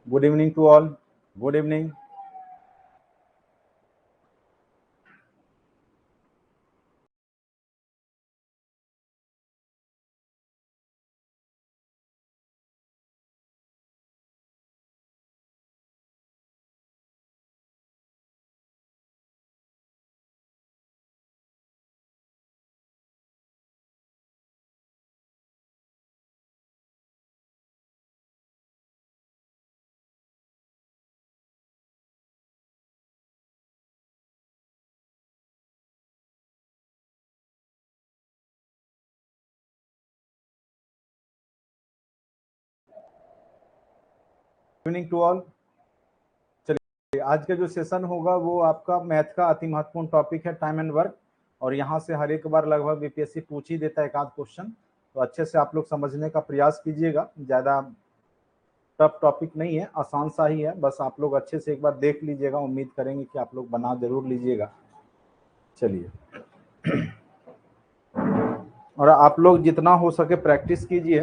Good evening to all. Good evening. Evening to all. चलिए आज का जो सेशन होगा वो आपका मैथ का अति महत्वपूर्ण टॉपिक है, टाइम एंड वर्क। और यहाँ से हर एक बार लगभग बीपीएससी पूछ ही देता है एक आध क्वेश्चन, तो अच्छे से आप लोग समझने का प्रयास कीजिएगा। ज़्यादा टफ टॉपिक नहीं है, आसान सा ही है, बस आप लोग अच्छे से एक बार देख लीजिएगा। उम्मीद करेंगे कि आप लोग बना जरूर लीजिएगा। चलिए, और आप लोग जितना हो सके प्रैक्टिस कीजिए।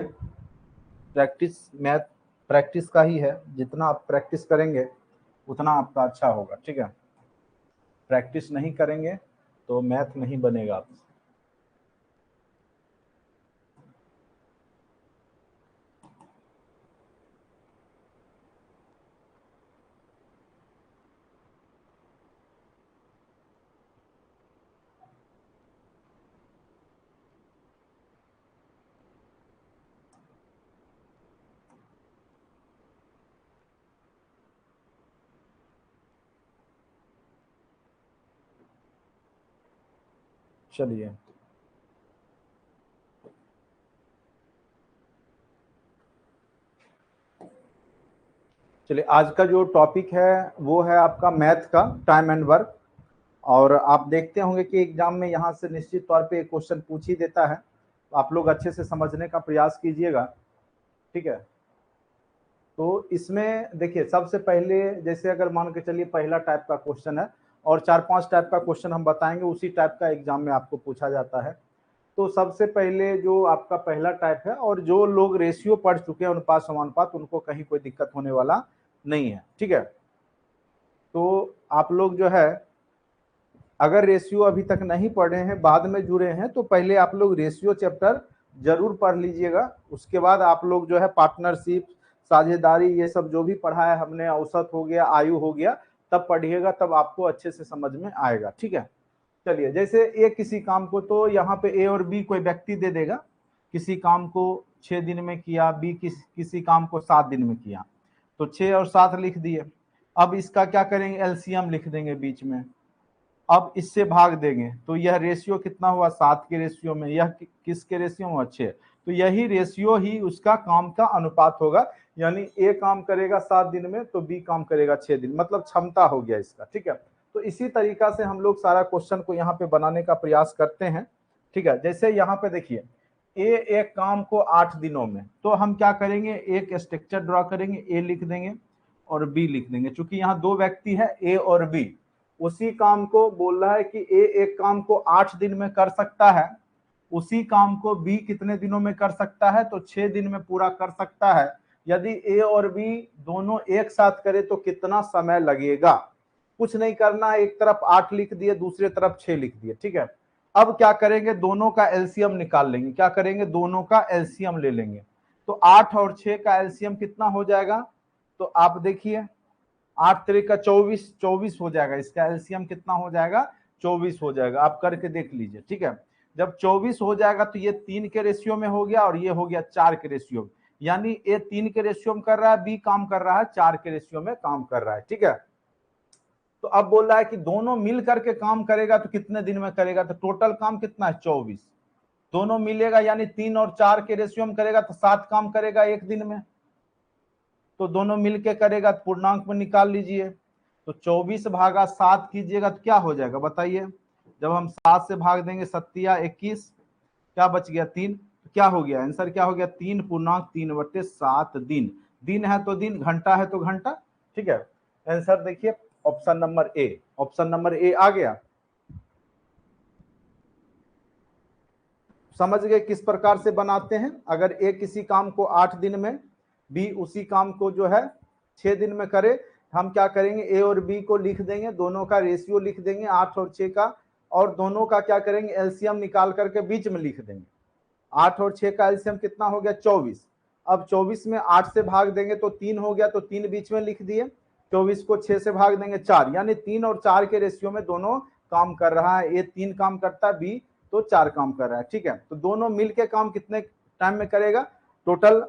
प्रैक्टिस मैथ प्रैक्टिस का ही है, जितना आप प्रैक्टिस करेंगे उतना आपका अच्छा होगा। ठीक है, प्रैक्टिस नहीं करेंगे तो मैथ नहीं बनेगा आपसे। चलिए, आज का जो टॉपिक है वो है आपका मैथ का टाइम एंड वर्क। और आप देखते होंगे कि एग्जाम में यहाँ से निश्चित तौर पे क्वेश्चन पूछ ही देता है, तो आप लोग अच्छे से समझने का प्रयास कीजिएगा। ठीक है, तो इसमें देखिए सबसे पहले, जैसे अगर मान के चलिए पहला टाइप का क्वेश्चन है और 4-5 टाइप का क्वेश्चन हम बताएंगे, उसी टाइप का एग्जाम में आपको पूछा जाता है। तो सबसे पहले जो आपका पहला टाइप है, और जो लोग रेशियो पढ़ चुके हैं अनुपात समानुपात, उनको कहीं कोई दिक्कत होने वाला नहीं है। ठीक है, तो आप लोग जो है अगर रेशियो अभी तक नहीं पढ़े हैं, बाद में जुड़े हैं, तो पहले आप लोग रेशियो चैप्टर जरूर पढ़ लीजिएगा। उसके बाद आप लोग जो है पार्टनरशिप, साझेदारी, ये सब जो भी पढ़ा है हमने, औसत हो गया, आयु हो गया, तब पढ़िएगा, तब आपको अच्छे से समझ में आएगा। ठीक है, चलिए, जैसे ए किसी काम को, तो यहाँ पे ए और बी कोई व्यक्ति दे देगा, किसी काम को 6 दिन में किया, बी किसी काम को 7 दिन में किया, तो 6 और 7 लिख दिए। अब इसका क्या करेंगे, एलसीएम लिख देंगे बीच में। अब इससे भाग देंगे तो यह रेशियो कितना हुआ, 7 के रेशियो में, यह किसके रेशियो में, 6। तो यही रेशियो ही उसका काम का अनुपात होगा, यानी ए काम करेगा 7 दिन में तो बी काम करेगा 6 दिन, मतलब क्षमता हो गया इसका। ठीक है, तो इसी तरीका से हम लोग सारा क्वेश्चन को यहाँ पे बनाने का प्रयास करते हैं। ठीक है, जैसे यहाँ पे देखिए ए एक काम को 8 दिनों में, तो हम क्या करेंगे, एक स्ट्रक्चर ड्रॉ करेंगे, ए लिख देंगे और बी लिख देंगे। चूंकि यहाँ दो व्यक्ति है ए और बी, उसी काम को बोल रहा है कि ए एक काम को 8 दिन में कर सकता है, उसी काम को बी कितने दिनों में कर सकता है, तो 6 दिन में पूरा कर सकता है। यदि ए और बी दोनों एक साथ करे तो कितना समय लगेगा, कुछ नहीं करना है, एक तरफ 8 लिख दिए, दूसरे तरफ 6 लिख दिए। ठीक है, अब क्या करेंगे, दोनों का एलसीएम निकाल लेंगे। क्या करेंगे, दोनों का एलसीएम ले लेंगे। तो 8 और 6 का एलसीएम कितना हो जाएगा, तो आप देखिए 8 3 का 24, 24 हो जाएगा। इसका एलसीएम कितना हो जाएगा, 24 हो जाएगा। आप करके देख लीजिए। ठीक है, जब 24 हो जाएगा तो ये 3 के रेशियो में हो गया और ये हो गया 4 के रेशियो में, यानी ए 3 के रेशियो में कर रहा है, बी काम कर रहा है 4 के रेशियो में काम कर रहा है। ठीक है, तो अब बोल रहा है कि दोनों मिल करके काम करेगा तो कितने दिन में करेगा, तो टोटल काम कितना है, 24। दोनों मिलेगा यानी 3 और 4 के रेशियो में करेगा तो 7 काम करेगा एक दिन में। तो दोनों मिलके करेगा तो पूर्णांक में निकाल लीजिए। तो 24 भागा 7 कीजिएगा तो क्या हो जाएगा बताइए। जब हम 7 से भाग देंगे 7 क्या बच गया, 3। तो क्या हो गया आंसर, क्या हो गया, 3 पूर्णांक 3/7 दिन। दिन है तो दिन, घंटा है तो घंटा। ठीक है, आंसर देखिए option number A. Option number A आ गया। समझ गए किस प्रकार से बनाते हैं। अगर ए किसी काम को 8 दिन में, बी उसी काम को जो है 6 दिन में करे, हम क्या करेंगे, ए और बी को लिख देंगे, दोनों का रेशियो लिख देंगे 8 और 6 का, और दोनों का क्या करेंगे, एलसीएम निकाल करके बीच में लिख देंगे। 8 और 6 का एलसीएम कितना हो गया, 24। अब 24 में 8 से भाग देंगे तो 3 हो गया, तो 3 बीच में लिख दिए। 24 को 6 से भाग देंगे 4, यानी 3 और 4 के रेशियो में दोनों काम कर रहा है। ए 3 काम करता है, बी तो 4 काम कर रहा है। ठीक है, तो दोनों मिलके काम कितने टाइम में करेगा, टोटल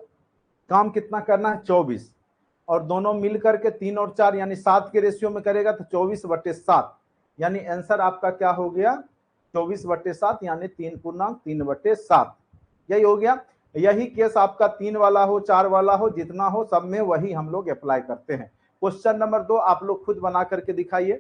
काम कितना करना है, 24, और दोनों मिलकर के 3 और 4 यानी 7 के रेशियो में करेगा, तो 24/7, यानी आंसर आपका क्या हो गया, 24/7 यानी 3/3/7। यही हो गया। यही केस आपका 3 वाला हो, 4 वाला हो, जितना हो सब में वही हम लोग अप्लाई करते हैं। क्वेश्चन नंबर 2 आप लोग खुद बना करके दिखाइए।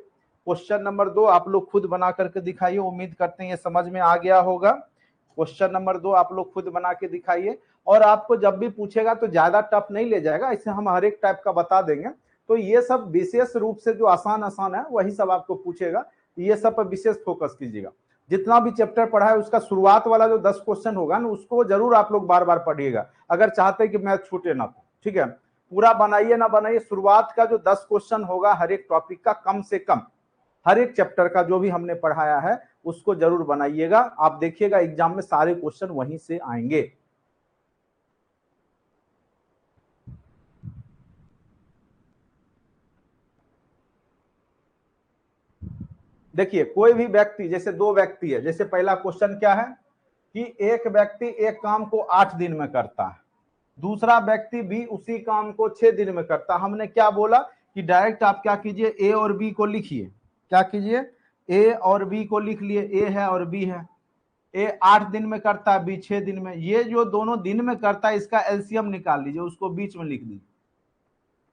क्वेश्चन नंबर 2 आप लोग खुद बना करके दिखाइए। उम्मीद करते हैं ये समझ में आ गया होगा। क्वेश्चन नंबर 2 आप लोग खुद बना के दिखाइए, और आपको जब भी पूछेगा तो ज्यादा टफ नहीं ले जाएगा, इसे हम हर एक टाइप का बता देंगे। तो ये सब विशेष रूप से जो आसान आसान है वही सब आपको पूछेगा, ये सब पर विशेष फोकस कीजिएगा। जितना भी चैप्टर पढ़ा है उसका शुरुआत वाला जो 10 क्वेश्चन होगा ना, उसको जरूर आप लोग बार बार पढ़िएगा, अगर चाहते हैं कि मैथ छूटे ना। ठीक है, पूरा बनाइए ना बनाइए, शुरुआत का जो 10 क्वेश्चन होगा हर एक टॉपिक का, कम से कम हर एक चैप्टर का जो भी हमने पढ़ाया है उसको जरूर बनाइएगा। आप देखिएगा एग्जाम में सारे क्वेश्चन वहीं से आएंगे। देखिए कोई भी व्यक्ति, जैसे 2 व्यक्ति है, जैसे पहला क्वेश्चन क्या है कि एक व्यक्ति एक काम को 8 दिन में करता है, दूसरा व्यक्ति भी उसी काम को 6 दिन में करता है। हमने क्या बोला कि डायरेक्ट आप क्या कीजिए, ए और बी को लिखिए। क्या कीजिए, ए और बी को लिख लिए, ए है और बी है। ए 8 दिन में करता है, बी 6 दिन में। ये जो दोनों दिन में करता है इसका एलसीएम निकाल लीजिए, उसको बीच में लिख दीजिए।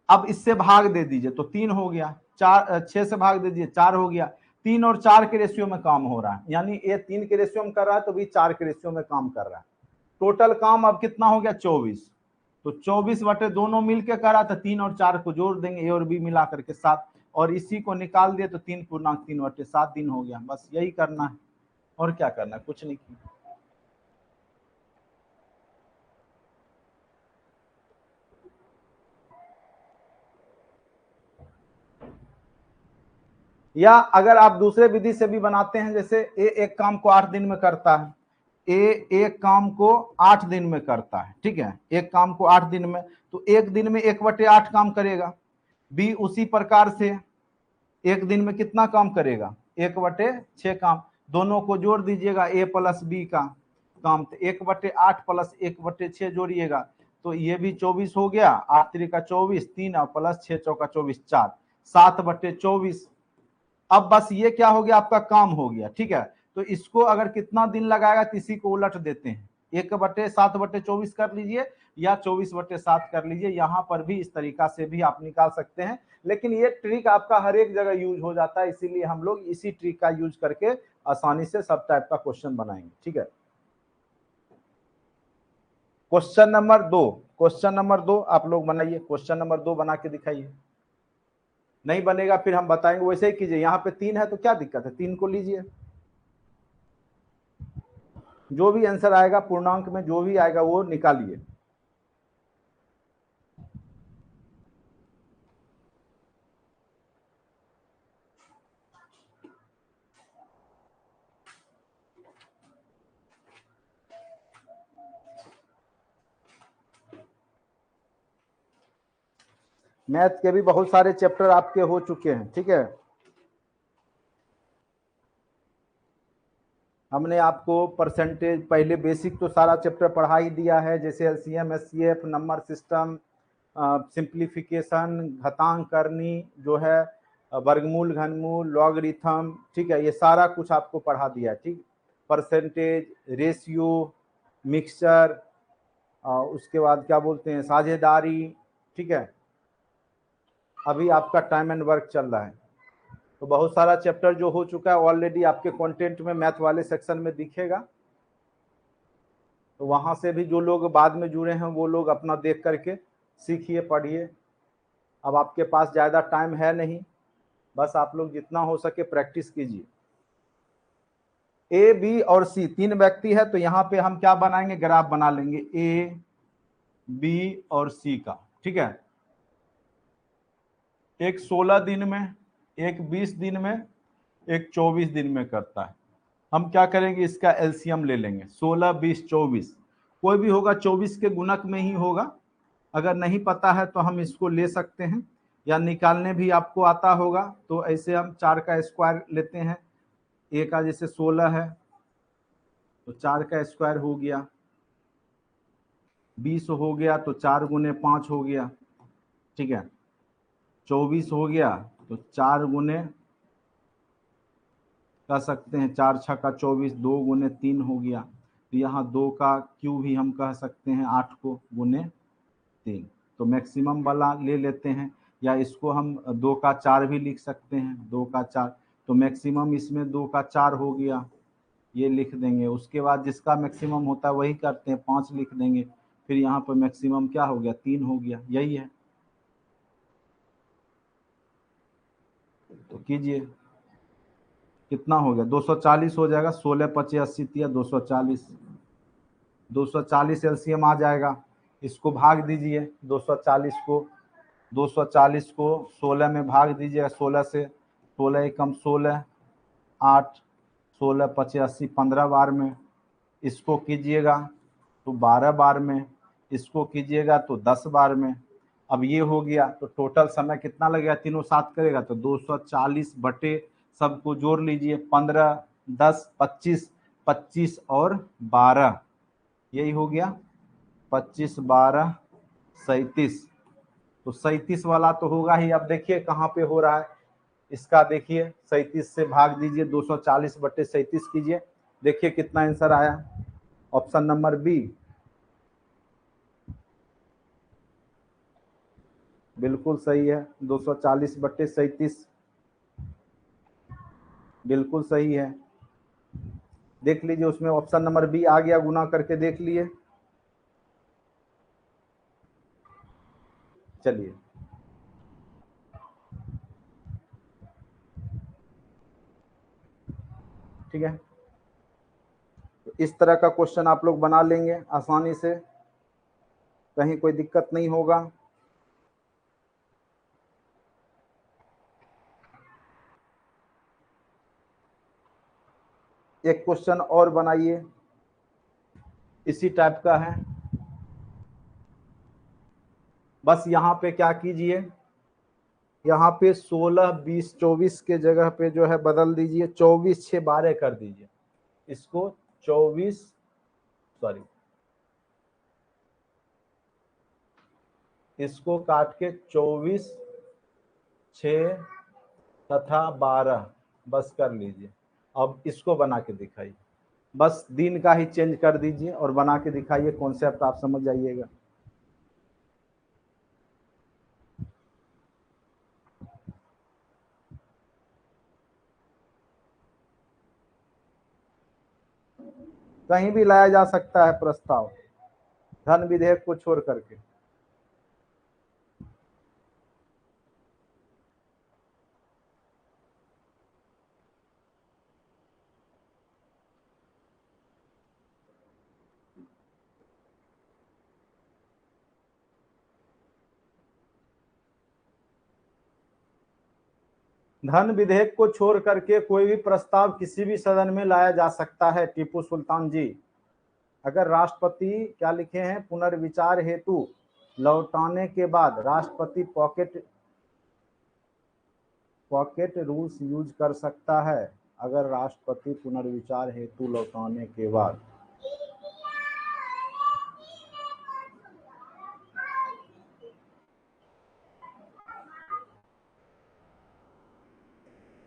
अब इससे भाग दे दीजिए तो 3 हो गया, 6 से भाग दे दीजिए 4 हो गया। 3 और 4 के रेशियो में काम हो रहा है, यानी ए 3 के रेशियो में कर रहा है तो बी 4 के रेशियो में काम कर रहा है। टोटल काम अब कितना हो गया, 24। तो 24 बटे दोनों मिलकर करा तो 3 और 4 को जोड़ देंगे, ए और बी मिला करके 7, और इसी को निकाल दिए तो 3/3/7 दिन हो गया। बस यही करना है, और क्या करना है, कुछ नहीं किया। या अगर आप दूसरे विधि से भी बनाते हैं, जैसे ए एक काम को 8 दिन में करता है, ए एक काम को 8 दिन में करता है, ठीक है, एक काम को 8 दिन में, तो एक दिन में 1/8 काम करेगा। बी उसी प्रकार से एक दिन में कितना काम करेगा, 1/6 काम। दोनों को जोड़ दीजिएगा, ए प्लस बी का काम, तो 1/8 प्लस 1/6 जोड़िएगा तो ये भी 24 हो गया। 8 3 का 24, 3 और प्लस 6 चौका 24, 4, 7/24। अब बस ये क्या हो गया, आपका काम हो गया। ठीक है, तो इसको अगर कितना दिन लगाएगा तो इसी को उलट देते हैं, 1/7/24 कर लीजिए या 24/7 कर लीजिए। यहाँ पर भी इस तरीका से भी आप निकाल सकते हैं, लेकिन ये ट्रिक आपका हर एक जगह यूज हो जाता है, इसीलिए हम लोग इसी ट्रिक का यूज करके आसानी से सब टाइप का क्वेश्चन बनाएंगे। ठीक है, क्वेश्चन नंबर 2, क्वेश्चन नंबर 2 आप लोग बनाइए। क्वेश्चन नंबर 2 बना के दिखाइए। नहीं बनेगा फिर हम बताएंगे, वैसे ही कीजिए। यहाँ पे 3 है तो क्या दिक्कत है, 3 को लीजिए। जो भी आंसर आएगा पूर्णांक में, जो भी आएगा वो निकालिए। मैथ के भी बहुत सारे चैप्टर आपके हो चुके हैं। ठीक है, हमने आपको परसेंटेज पहले बेसिक तो सारा चैप्टर पढ़ा ही दिया है, जैसे LCM, HCF, number system, simplification, घातांक करनी जो है, वर्गमूल, घनमूल, लॉगरिथम। ठीक है, ये सारा कुछ आपको पढ़ा दिया है। ठीक, परसेंटेज, रेशियो, मिक्सचर, उसके बाद क्या बोलते हैं, साझेदारी। ठीक है, अभी आपका टाइम एंड वर्क चल रहा है, तो बहुत सारा चैप्टर जो हो चुका है ऑलरेडी आपके कंटेंट में मैथ वाले सेक्शन में दिखेगा, तो वहां से भी जो लोग बाद में जुड़े हैं वो लोग अपना देख करके सीखिए, पढ़िए। अब आपके पास ज़्यादा टाइम है नहीं, बस आप लोग जितना हो सके प्रैक्टिस कीजिए। ए, बी और सी 3 व्यक्ति है, तो यहाँ पे हम क्या बनाएंगे, ग्राफ बना लेंगे ए, बी और सी का। ठीक है, एक 16 दिन में, एक 20 दिन में, एक 24 दिन में करता है। हम क्या करेंगे, इसका एलसीएम ले लेंगे। 16, 20, 24 कोई भी होगा 24 के गुणक में ही होगा। अगर नहीं पता है तो हम इसको ले सकते हैं, या निकालने भी आपको आता होगा तो ऐसे हम 4 का स्क्वायर लेते हैं। ए का जैसे 16 है तो 4 का स्क्वायर हो गया, 20 हो गया तो 4 गुने 5 हो गया, ठीक है। 24 हो गया तो 4 गुने कह सकते हैं 4 6 का 24, 2 गुने 3 हो गया। तो यहाँ 2 का क्यूब भी हम कह सकते हैं 8 को गुने 3। तो मैक्सिमम वाला ले लेते हैं, या इसको हम 2 का 4 भी लिख सकते हैं, 2 का 4। तो मैक्सिमम इसमें 2 का 4 हो गया, ये लिख देंगे। उसके बाद जिसका मैक्सिमम होता है वही करते हैं, 5 लिख देंगे। फिर यहाँ पर मैक्सिमम क्या हो गया, 3 हो गया, यही है। तो कीजिए, कितना हो गया, 240 हो जाएगा। 16 25 80 तिया 240, 240 एलसीएम आ जाएगा। इसको भाग दीजिए, 240 को 16 में भाग दीजिएगा। 16 से 16 एकम 16, 8, 16 25 80 15 बार में। इसको कीजिएगा तो 12 बार में, इसको कीजिएगा तो 10 बार में। अब ये हो गया तो टोटल समय कितना लगेगा, तीनों साथ करेगा तो 240 बटे सबको जोड़ लीजिए, 15, 10, 25, 25 और 12, यही हो गया 25, 12, 37। तो 37 वाला तो होगा ही। अब देखिए कहाँ पे हो रहा है इसका, देखिए 37 से भाग दीजिए, 240 बटे 37 कीजिए, देखिए कितना आंसर आया। ऑप्शन नंबर बी बिल्कुल सही है, 240 बटे 37 बिल्कुल सही है। देख लीजिए उसमें ऑप्शन नंबर बी आ गया, गुना करके देख लिए। चलिए, ठीक है। तो इस तरह का क्वेश्चन आप लोग बना लेंगे आसानी से, कहीं कोई दिक्कत नहीं होगा। एक क्वेश्चन और बनाइए, इसी टाइप का है। बस यहाँ पे क्या कीजिए, यहाँ पे 16, 20, 24 के जगह पे जो है बदल दीजिए, 24, 6, 12 कर दीजिए। इसको 24, सॉरी, इसको काट के 24, 6 तथा 12 बस कर लीजिए। अब इसको बना के दिखाइए, बस दिन का ही चेंज कर दीजिए और बना के दिखाइए, कॉन्सेप्ट आप समझ जाइएगा। कहीं भी लाया जा सकता है प्रस्ताव, धन विधेयक को छोड़ करके। धन विधेयक को छोड़ करके कोई भी प्रस्ताव किसी भी सदन में लाया जा सकता है टीपू सुल्तान जी। अगर राष्ट्रपति क्या लिखे हैं, पुनर्विचार हेतु लौटाने के बाद राष्ट्रपति पॉकेट रूल्स यूज कर सकता है। अगर राष्ट्रपति पुनर्विचार हेतु लौटाने के बाद,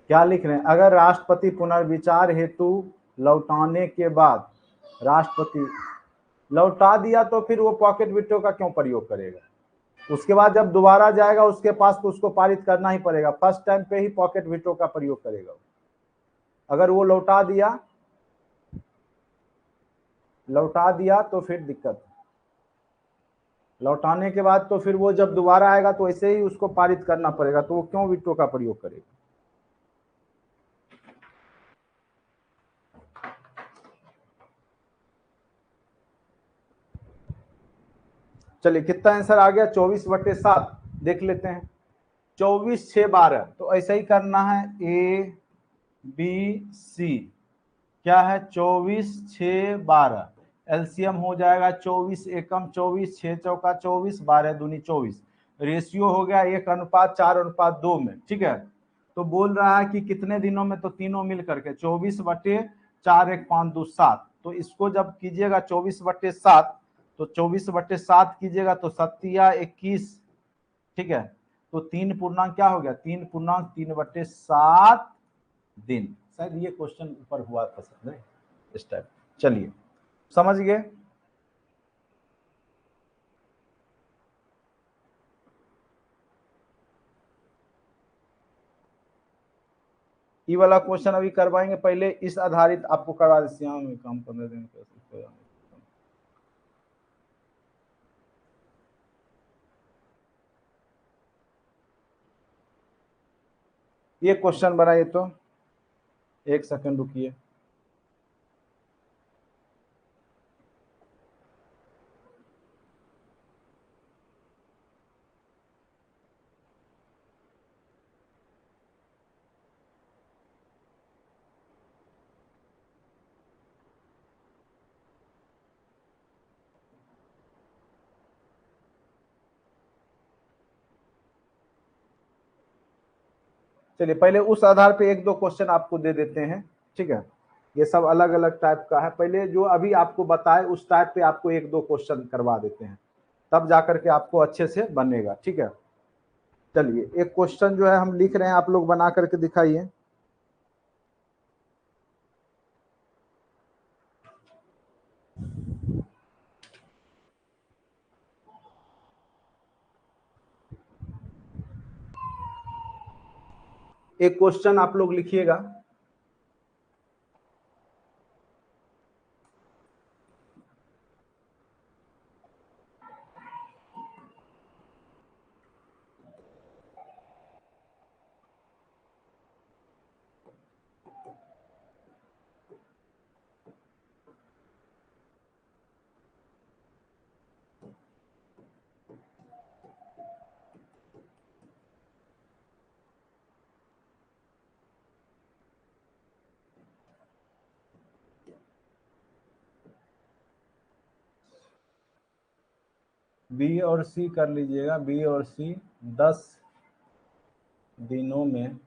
क्या लिख रहे हैं, अगर राष्ट्रपति पुनर्विचार हेतु लौटाने के बाद राष्ट्रपति लौटा दिया तो फिर वो पॉकेट विटो का क्यों प्रयोग करेगा। उसके बाद जब दोबारा जाएगा उसके पास तो उसको पारित करना ही पड़ेगा, फर्स्ट टाइम पे ही पॉकेट विटो का प्रयोग करेगा। अगर वो लौटा दिया तो फिर दिक्कत, लौटाने के बाद तो फिर वो जब दोबारा आएगा तो ऐसे ही उसको पारित करना पड़ेगा, तो वो क्यों विटो का प्रयोग करेगा। चलिए कितना आंसर आ गया, 24/7 देख लेते हैं। 24 6 12, तो ऐसा ही करना है ए बी सी, क्या है 24 6 12, एलसीएम हो जाएगा 24 एकम 24, 6 चौका 24, 12 दूनी 24, रेशियो हो गया 1:4:2 में, ठीक है। तो बोल रहा है कि कितने दिनों में, तो तीनों मिल करके 24/4 1 5 2 7, तो इसको जब कीजिएगा 24/7, तो 24/7 कीजिएगा तो 7×21, ठीक है। तो 3 पूर्णांक क्या हो गया, 3 पूर्णांक 3/7 दिन। शायद ये क्वेश्चन ऊपर हुआ पसंद है इस टाइप। चलिए समझ गए। ये वाला क्वेश्चन अभी करवाएंगे, पहले इस आधारित आपको करवा देते हैं काम 15 दिन। ये क्वेश्चन बनाइए, तो एक सेकंड रुकिए। चलिए पहले उस आधार पे एक दो क्वेश्चन आपको दे देते हैं, ठीक है। ये सब अलग अलग टाइप का है, पहले जो अभी आपको बताए उस टाइप पे आपको एक दो क्वेश्चन करवा देते हैं, तब जाकर के आपको अच्छे से बनेगा, ठीक है। चलिए एक क्वेश्चन जो है हम लिख रहे हैं, आप लोग बना करके दिखाइए। एक क्वेश्चन आप लोग लिखिएगा। बी और सी कर लीजिएगा, बी और सी 10 दिनों में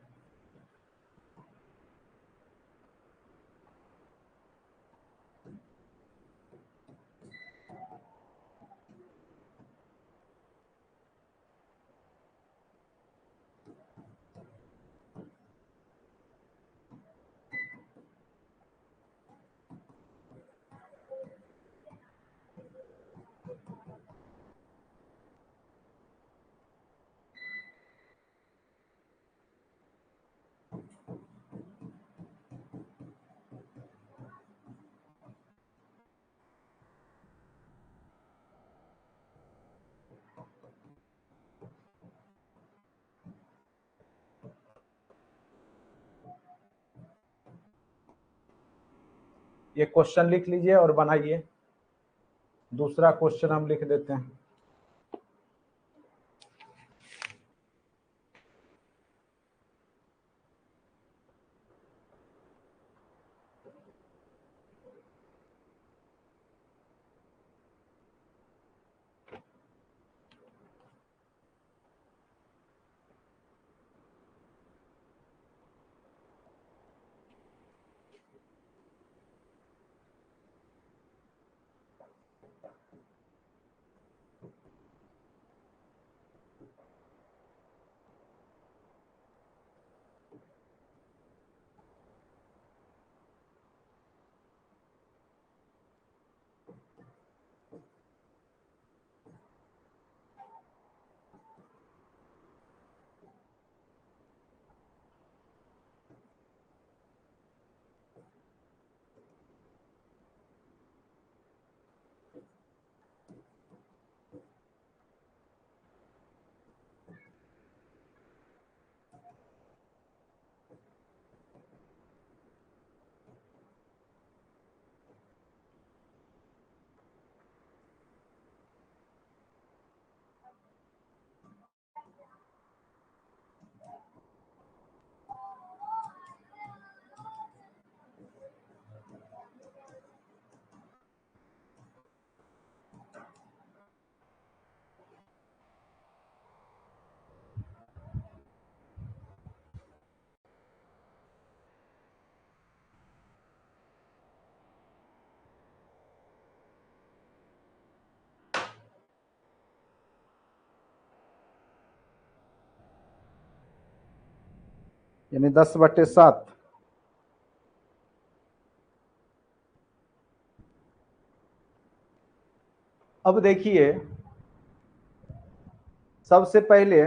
ये क्वेश्चन लिख लीजिए और बनाइए। दूसरा क्वेश्चन हम लिख देते हैं। यानी 10/7। अब देखिए, सबसे पहले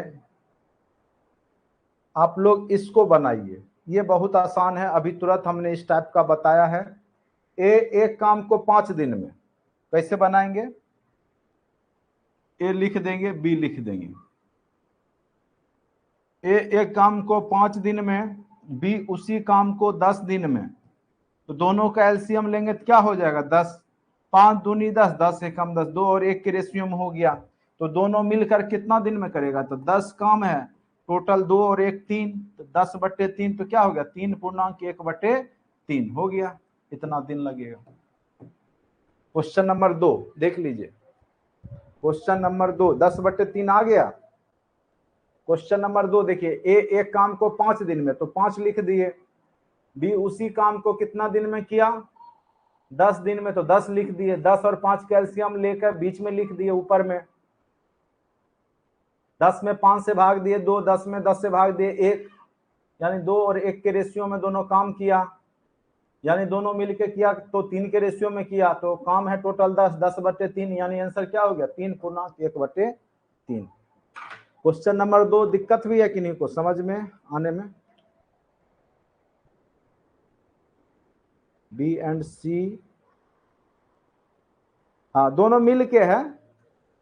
आप लोग इसको बनाइए, ये बहुत आसान है, अभी तुरंत हमने इस टाइप का बताया है। एक काम को 5 दिन में कैसे बनाएंगे? ए लिख देंगे, बी लिख देंगे। एक काम को 5 दिन में, बी उसी काम को 10 दिन में, तो दोनों का एलसीएम लेंगे तो क्या हो जाएगा? 10। 5 दूनी 10, 10 एकम 10, 2 और 1 के रेशियो में हो गया। तो दोनों मिलकर कितना दिन में करेगा? तो 10 काम है टोटल, 2 और 1 3, तो 10/3 तो क्या हो गया? 3.1/3 हो गया, इतना दिन लगेगा। क्वेश्चन नंबर 2 देख लीजिए। क्वेश्चन नंबर 2 10/3 आ गया। क्वेश्चन नंबर 2 देखिए, एक काम को 5 दिन में, तो 5 लिख दिए। बी उसी काम को कितना दिन में किया? 10 दिन में, तो 10 लिख दिए। 10 और 5 कैल्शियम लेकर बीच में लिख दिए ऊपर में। 10 में 5 से भाग दिए 2, 10 में 10 से भाग दिए 1, यानी 2 और 1 के रेशियो में दोनों काम किया, यानी दोनों मिलकर किया तो 3 के रेशियो में किया, तो काम है टोटल 10, 10/3, यानी आंसर क्या हो गया? 3.1/3। क्वेश्चन नंबर 2 दिक्कत भी है कि नहीं को समझ में आने में? बी एंड सी, हाँ दोनों मिल के है।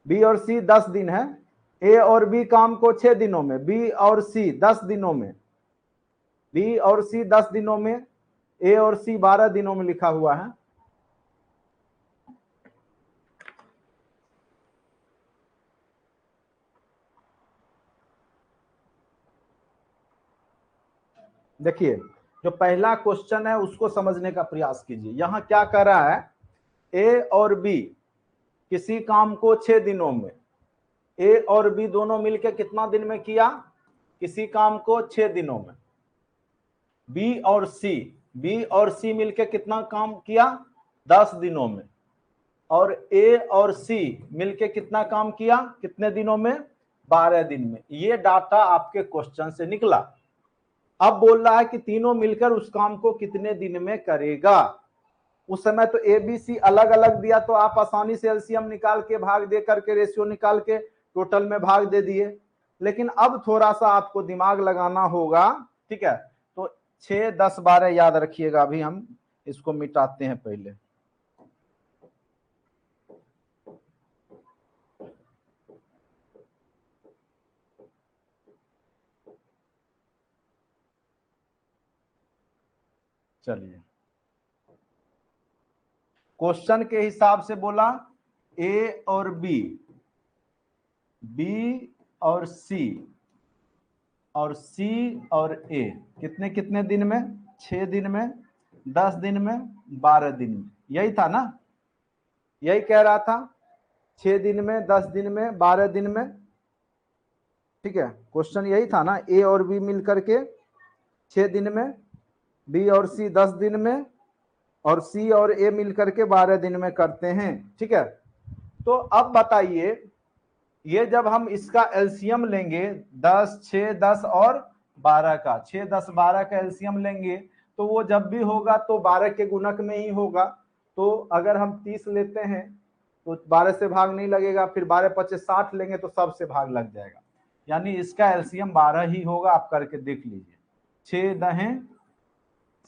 बी और सी 10 दिन है, ए और बी काम को 6 दिनों में, बी और सी 10 दिनों में, बी और सी 10 दिनों में, ए और सी 12 दिनों में लिखा हुआ है। देखिए, जो पहला क्वेश्चन है उसको समझने का प्रयास कीजिए। यहां क्या कर रहा है? ए और बी किसी काम को 6 दिनों में, ए और बी दोनों मिलकर कितना दिन में किया? किसी काम को 6 दिनों में। बी और सी मिलकर कितना काम किया? 10 दिनों में। और ए और सी मिलकर कितना काम किया? कितने दिनों में? 12 दिन में। ये डाटा आपके क्वेश्चन से निकला। अब बोल रहा है कि तीनों मिलकर उस काम को कितने दिन में करेगा। उस समय तो ए बी सी अलग अलग दिया, तो आप आसानी से एलसीएम निकाल के भाग दे करके रेशियो निकाल के टोटल में भाग दे दिए। लेकिन अब थोड़ा सा आपको दिमाग लगाना होगा, ठीक है? तो 6, 10, 12 याद रखिएगा। अभी हम इसको मिटाते हैं पहले। चलिए, क्वेश्चन के हिसाब से बोला ए और बी, बी और सी, और सी और ए कितने कितने दिन में? 6 दिन में, 10 दिन में, 12 दिन में। यही था ना? यही कह रहा था, 6 दिन में, 10 दिन में, 12 दिन में। ठीक है, क्वेश्चन यही था ना? ए और बी मिल करके 6 दिन में, बी और सी 10 दिन में, और सी और ए मिल करके 12 दिन में करते हैं। ठीक है, तो अब बताइए, ये जब हम इसका एलसीएम लेंगे 10, 6, 10 और 12 का, 6, 10, 12 का एलसीएम लेंगे, तो वो जब भी होगा तो 12 के गुणक में ही होगा। तो अगर हम 30 लेते हैं तो 12 से भाग नहीं लगेगा, फिर 12 25 60 लेंगे तो सब से भाग लग जाएगा, यानी इसका एलसीएम 12 ही होगा। आप करके देख लीजिए, 6 दहें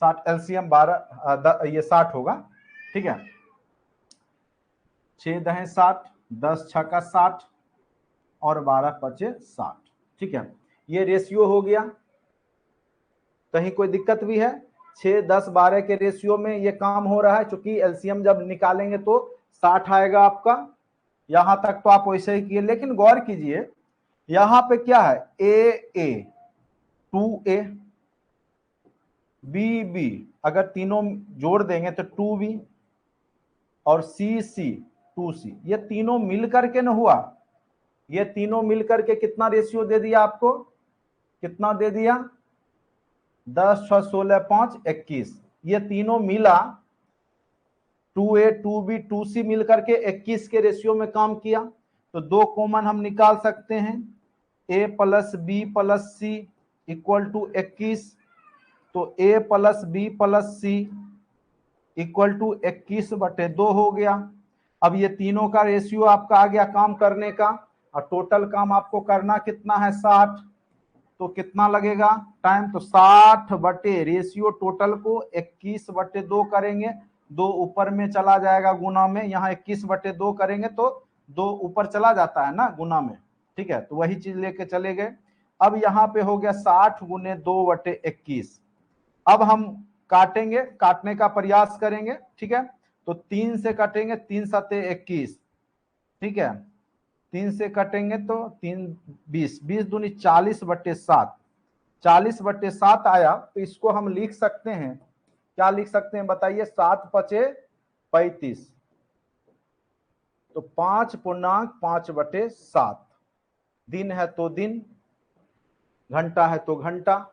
60, एलसीएम 12 ये 60 होगा। ठीक है, 6 दहें 60, 10 छक्का 60 और 12 पचे 60। ठीक है, ये रेशियो हो गया। कहीं कोई दिक्कत भी है? 6, 10, 12 के रेशियो में ये काम हो रहा है, क्योंकि एलसीएम जब निकालेंगे तो 60 आएगा आपका। यहां तक तो आप वैसे ही किए, लेकिन गौर कीजिए यहां पे क्या है? ए 2a, बी अगर तीनों जोड़ देंगे तो 2b, और सी 2c, ये तीनों मिलकर के न हुआ। ये तीनों मिलकर के कितना रेशियो दे दिया आपको? कितना दे दिया? 10, 6, 16, 5, 21। ये तीनों मिला 2a, 2b, 2c मिलकर के 21 के रेशियो में काम किया। तो 2 कॉमन हम निकाल सकते हैं, a plus b plus c equal to 21, तो a plus b plus c equal to 21/2 हो गया। अब ये तीनों का रेशियो आपका आ गया काम करने का, और टोटल काम आपको करना कितना है 60। तो कितना लगेगा टाइम, तो 60 बटे रेशियो टोटल को 21/2 करेंगे, 2 ऊपर में चला जाएगा गुना में, यहाँ 21/2 करेंगे तो 2 ऊपर चला जाता है ना गुना में, ठीक है, तो वही चीज लेके चले गए। अब यहाँ पे हो गया 60 गुने 2/21। अब हम काटेंगे, काटने का प्रयास करेंगे, ठीक है, तो 3 से काटेंगे, 3 सते 21, ठीक है, 3 से कटेंगे तो 3 20, 20 दूनी 40/7, 40/7 आया। तो इसको हम लिख सकते हैं, क्या लिख सकते हैं बताइए, 7 पचे 35, तो 5.5/7। दिन है तो दिन, घंटा है तो घंटा,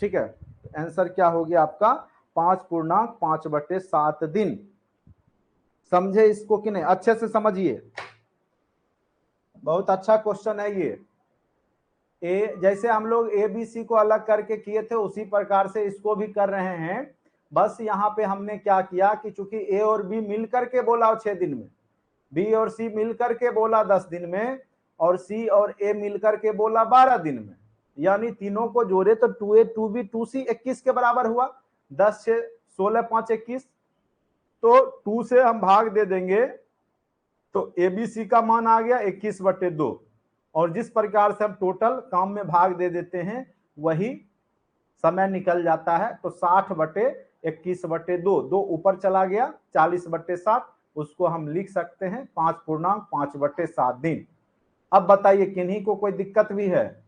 ठीक है, आंसर क्या हो गया आपका 5.5/7 दिन। समझे इसको कि नहीं, अच्छे से समझिए, बहुत अच्छा क्वेश्चन है ये। ए जैसे हम लोग ए बी सी को अलग करके किए थे उसी प्रकार से इसको भी कर रहे हैं। बस यहाँ पे हमने क्या किया कि चूंकि ए और बी मिल करके बोला 6 दिन में, बी और सी मिल करके बोला 10 दिन में, और सी और ए मिल करके बोला 12 दिन में, यानी तीनों को जोड़े तो 2a 2b 2c 21 के बराबर हुआ। 10 से 16 5 21, तो 2 से हम भाग दे देंगे तो ए बी सी का मान आ गया 21/2, और जिस प्रकार से हम टोटल काम में भाग दे देते हैं वही समय निकल जाता है। तो 60/21/2, 2 ऊपर चला गया, 40/7, उसको हम लिख सकते हैं 5.5/7 दिन। अब बताइए किन्हीं को कोई दिक्कत भी है?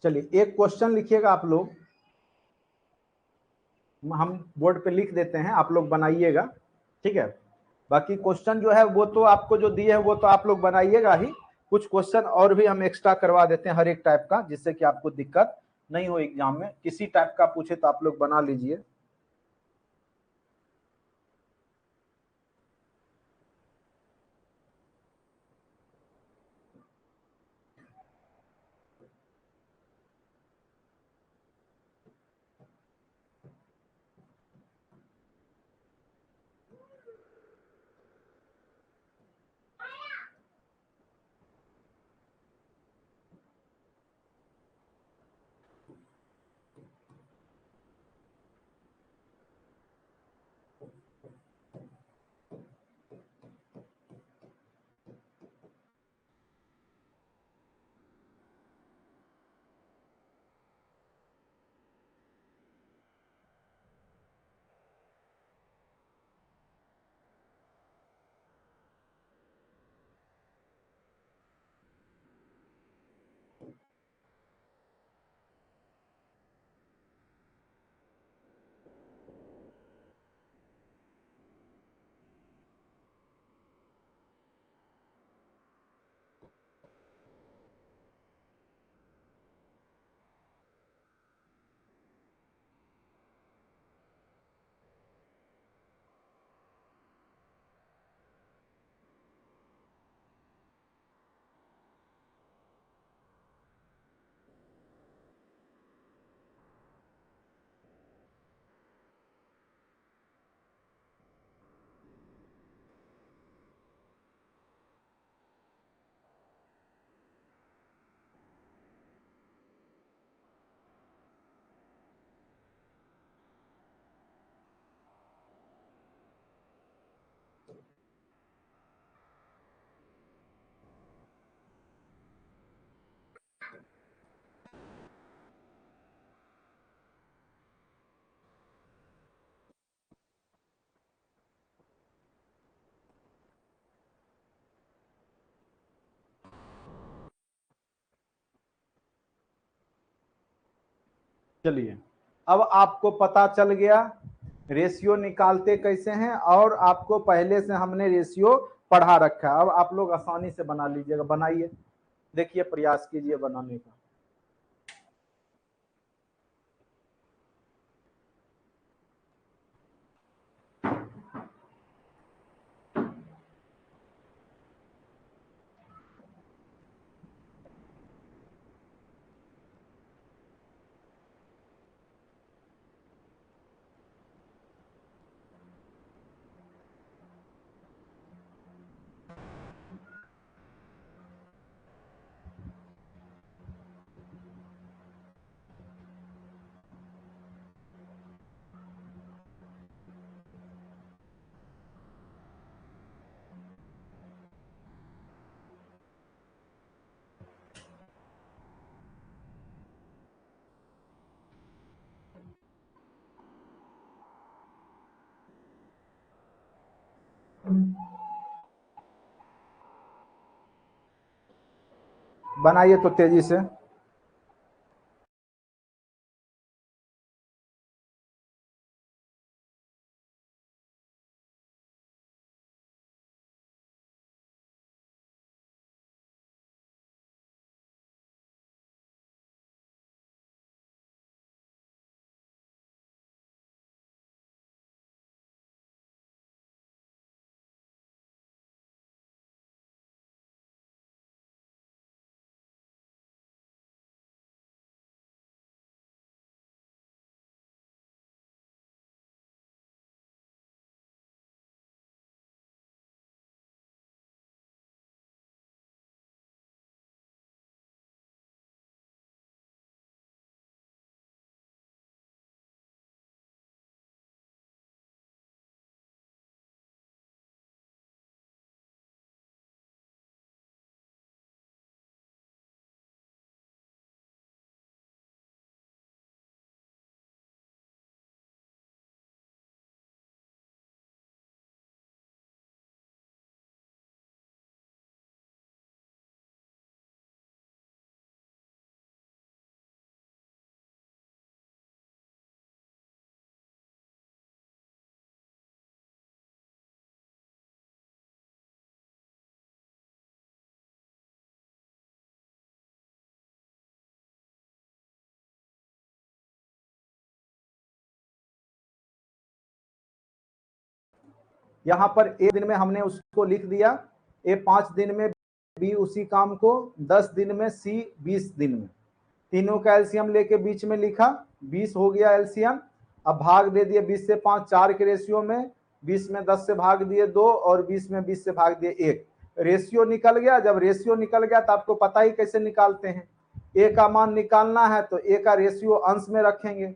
चलिए एक क्वेश्चन लिखिएगा आप लोग, हम बोर्ड पे लिख देते हैं, आप लोग बनाइएगा, ठीक है। बाकी क्वेश्चन जो है वो तो आपको जो दिए है वो तो आप लोग बनाइएगा ही, कुछ क्वेश्चन और भी हम एक्स्ट्रा करवा देते हैं हर एक टाइप का, जिससे कि आपको दिक्कत नहीं हो एग्जाम में। किसी टाइप का पूछे तो आप लोग बना लीजिए। चलिए अब आपको पता चल गया रेशियो निकालते कैसे हैं, और आपको पहले से हमने रेशियो पढ़ा रखा है। अब आप लोग आसानी से बना लीजिएगा, बनाइए, देखिए प्रयास कीजिए बनाने का। बनाइए तो तेजी से। यहाँ पर एक दिन में हमने उसको लिख दिया, ए 5 दिन में, बी उसी काम को 10 दिन में, सी 20 दिन में। तीनों का एलसीएम लेके बीच में लिखा, 20 हो गया एलसीएम। अब भाग दे दिए 20 से 5, 4 के रेशियो में, 20 में 10 से भाग दिए 2, और 20 में 20 से भाग दिए 1। रेशियो निकल गया। जब रेशियो निकल गया तो आपको पता ही कैसे निकालते हैं, ए का मान निकालना है तो ए का रेशियो अंश में रखेंगे।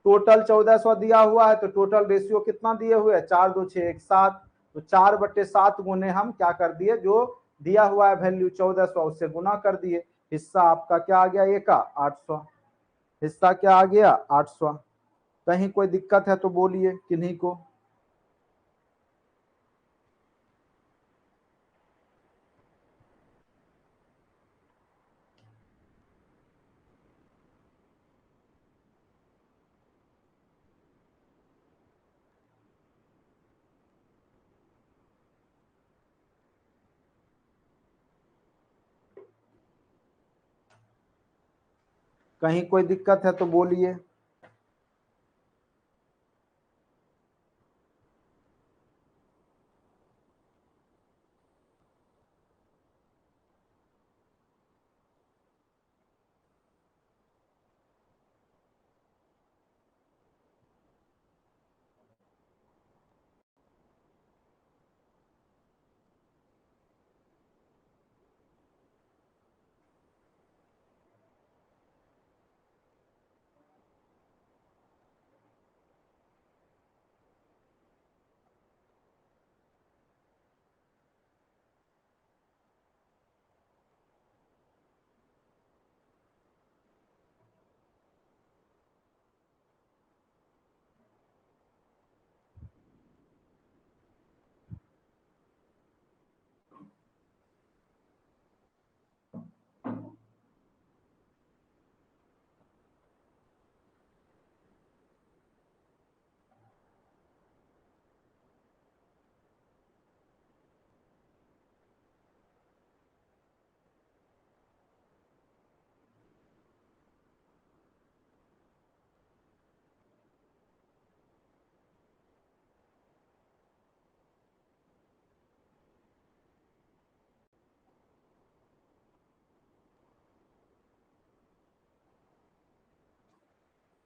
टोटल 1400 दिया हुआ है तो टोटल रेशियो कितना दिए हुए है, 4 2 6 1 7, तो 4/7 गुने हम क्या कर दिए, जो दिया हुआ है वैल्यू 1400 उससे गुना कर दिए। हिस्सा आपका क्या आ गया, ए का 800, हिस्सा क्या आ गया 800। कहीं कोई दिक्कत है तो बोलिए किन्हीं को। कहीं कोई दिक्कत है तो बोलिए।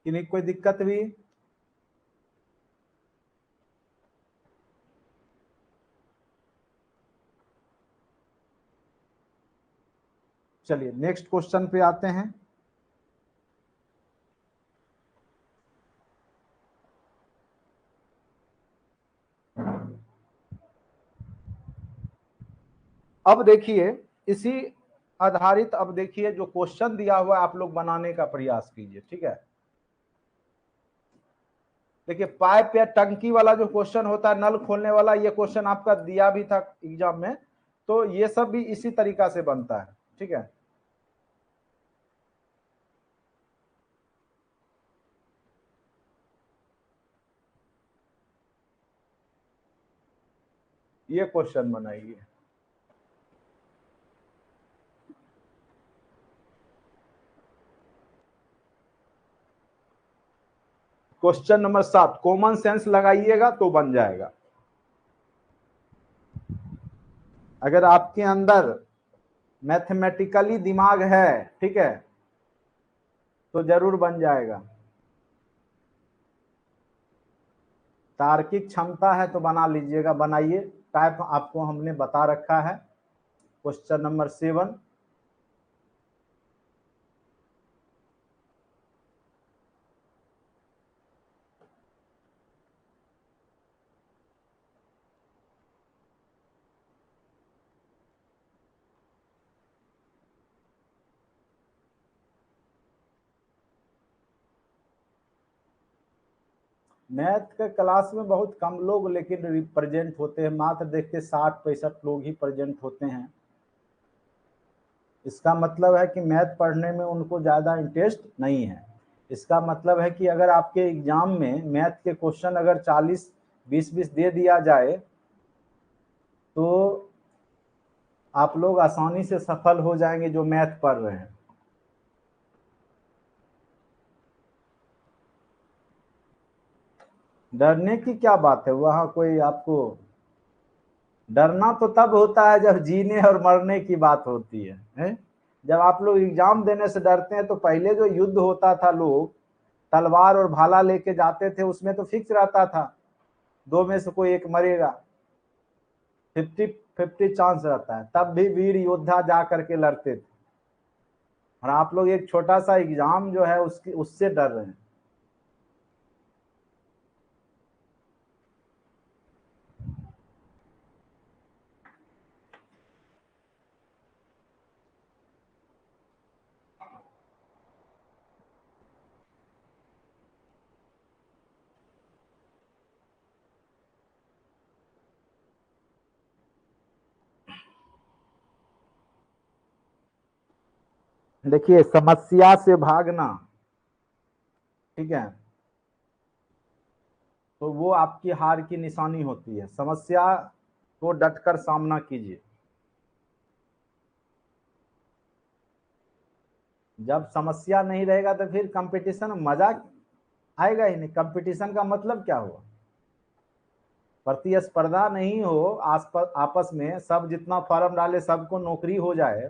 कि नहीं, कोई दिक्कत भी? चलिए नेक्स्ट क्वेश्चन पे आते हैं। अब देखिए इसी आधारित, अब देखिए जो क्वेश्चन दिया हुआ है आप लोग बनाने का प्रयास कीजिए, ठीक है। देखिए पाइप या टंकी वाला जो क्वेश्चन होता है, नल खोलने वाला, ये क्वेश्चन आपका दिया भी था एग्जाम में, तो ये सब भी इसी तरीका से बनता है, ठीक है। ये क्वेश्चन बनाइए। क्वेश्चन नंबर 7, कॉमन सेंस लगाइएगा तो बन जाएगा। अगर आपके अंदर मैथमेटिकली दिमाग है, ठीक है, तो जरूर बन जाएगा। तार्किक क्षमता है तो बना लीजिएगा, बनाइए। टाइप आपको हमने बता रखा है। क्वेश्चन नंबर 7, मैथ के क्लास में बहुत कम लोग लेकिन रिप्रेजेंट होते हैं, मात्र देखते 60-65 लोग ही प्रेजेंट होते हैं। इसका मतलब है कि मैथ पढ़ने में उनको ज़्यादा इंटरेस्ट नहीं है। इसका मतलब है कि अगर आपके एग्जाम में मैथ के क्वेश्चन अगर 40-20 दे दिया जाए तो आप लोग आसानी से सफल हो जाएंगे जो मैथ पढ़ रहे हैं। डरने की क्या बात है, वहां कोई आपको डरना तो तब होता है जब जीने और मरने की बात होती है? जब आप लोग एग्जाम देने से डरते हैं तो पहले जो युद्ध होता था, लोग तलवार और भाला लेके जाते थे, उसमें तो फिक्स रहता था दो में से कोई एक मरेगा, 50-50 चांस रहता है, तब भी वीर योद्धा जा करके लड़ते थे। और आप लोग एक छोटा सा एग्जाम जो है उससे डर रहे हैं। देखिए समस्या से भागना, ठीक है, तो वो आपकी हार की निशानी होती है। समस्या को डटकर सामना कीजिए। जब समस्या नहीं रहेगा तो फिर कंपटीशन में मजा आएगा ही नहीं। कंपटीशन का मतलब क्या हुआ? प्रतिस्पर्धा नहीं हो, आपस में सब जितना फॉर्म डाले सबको नौकरी हो जाए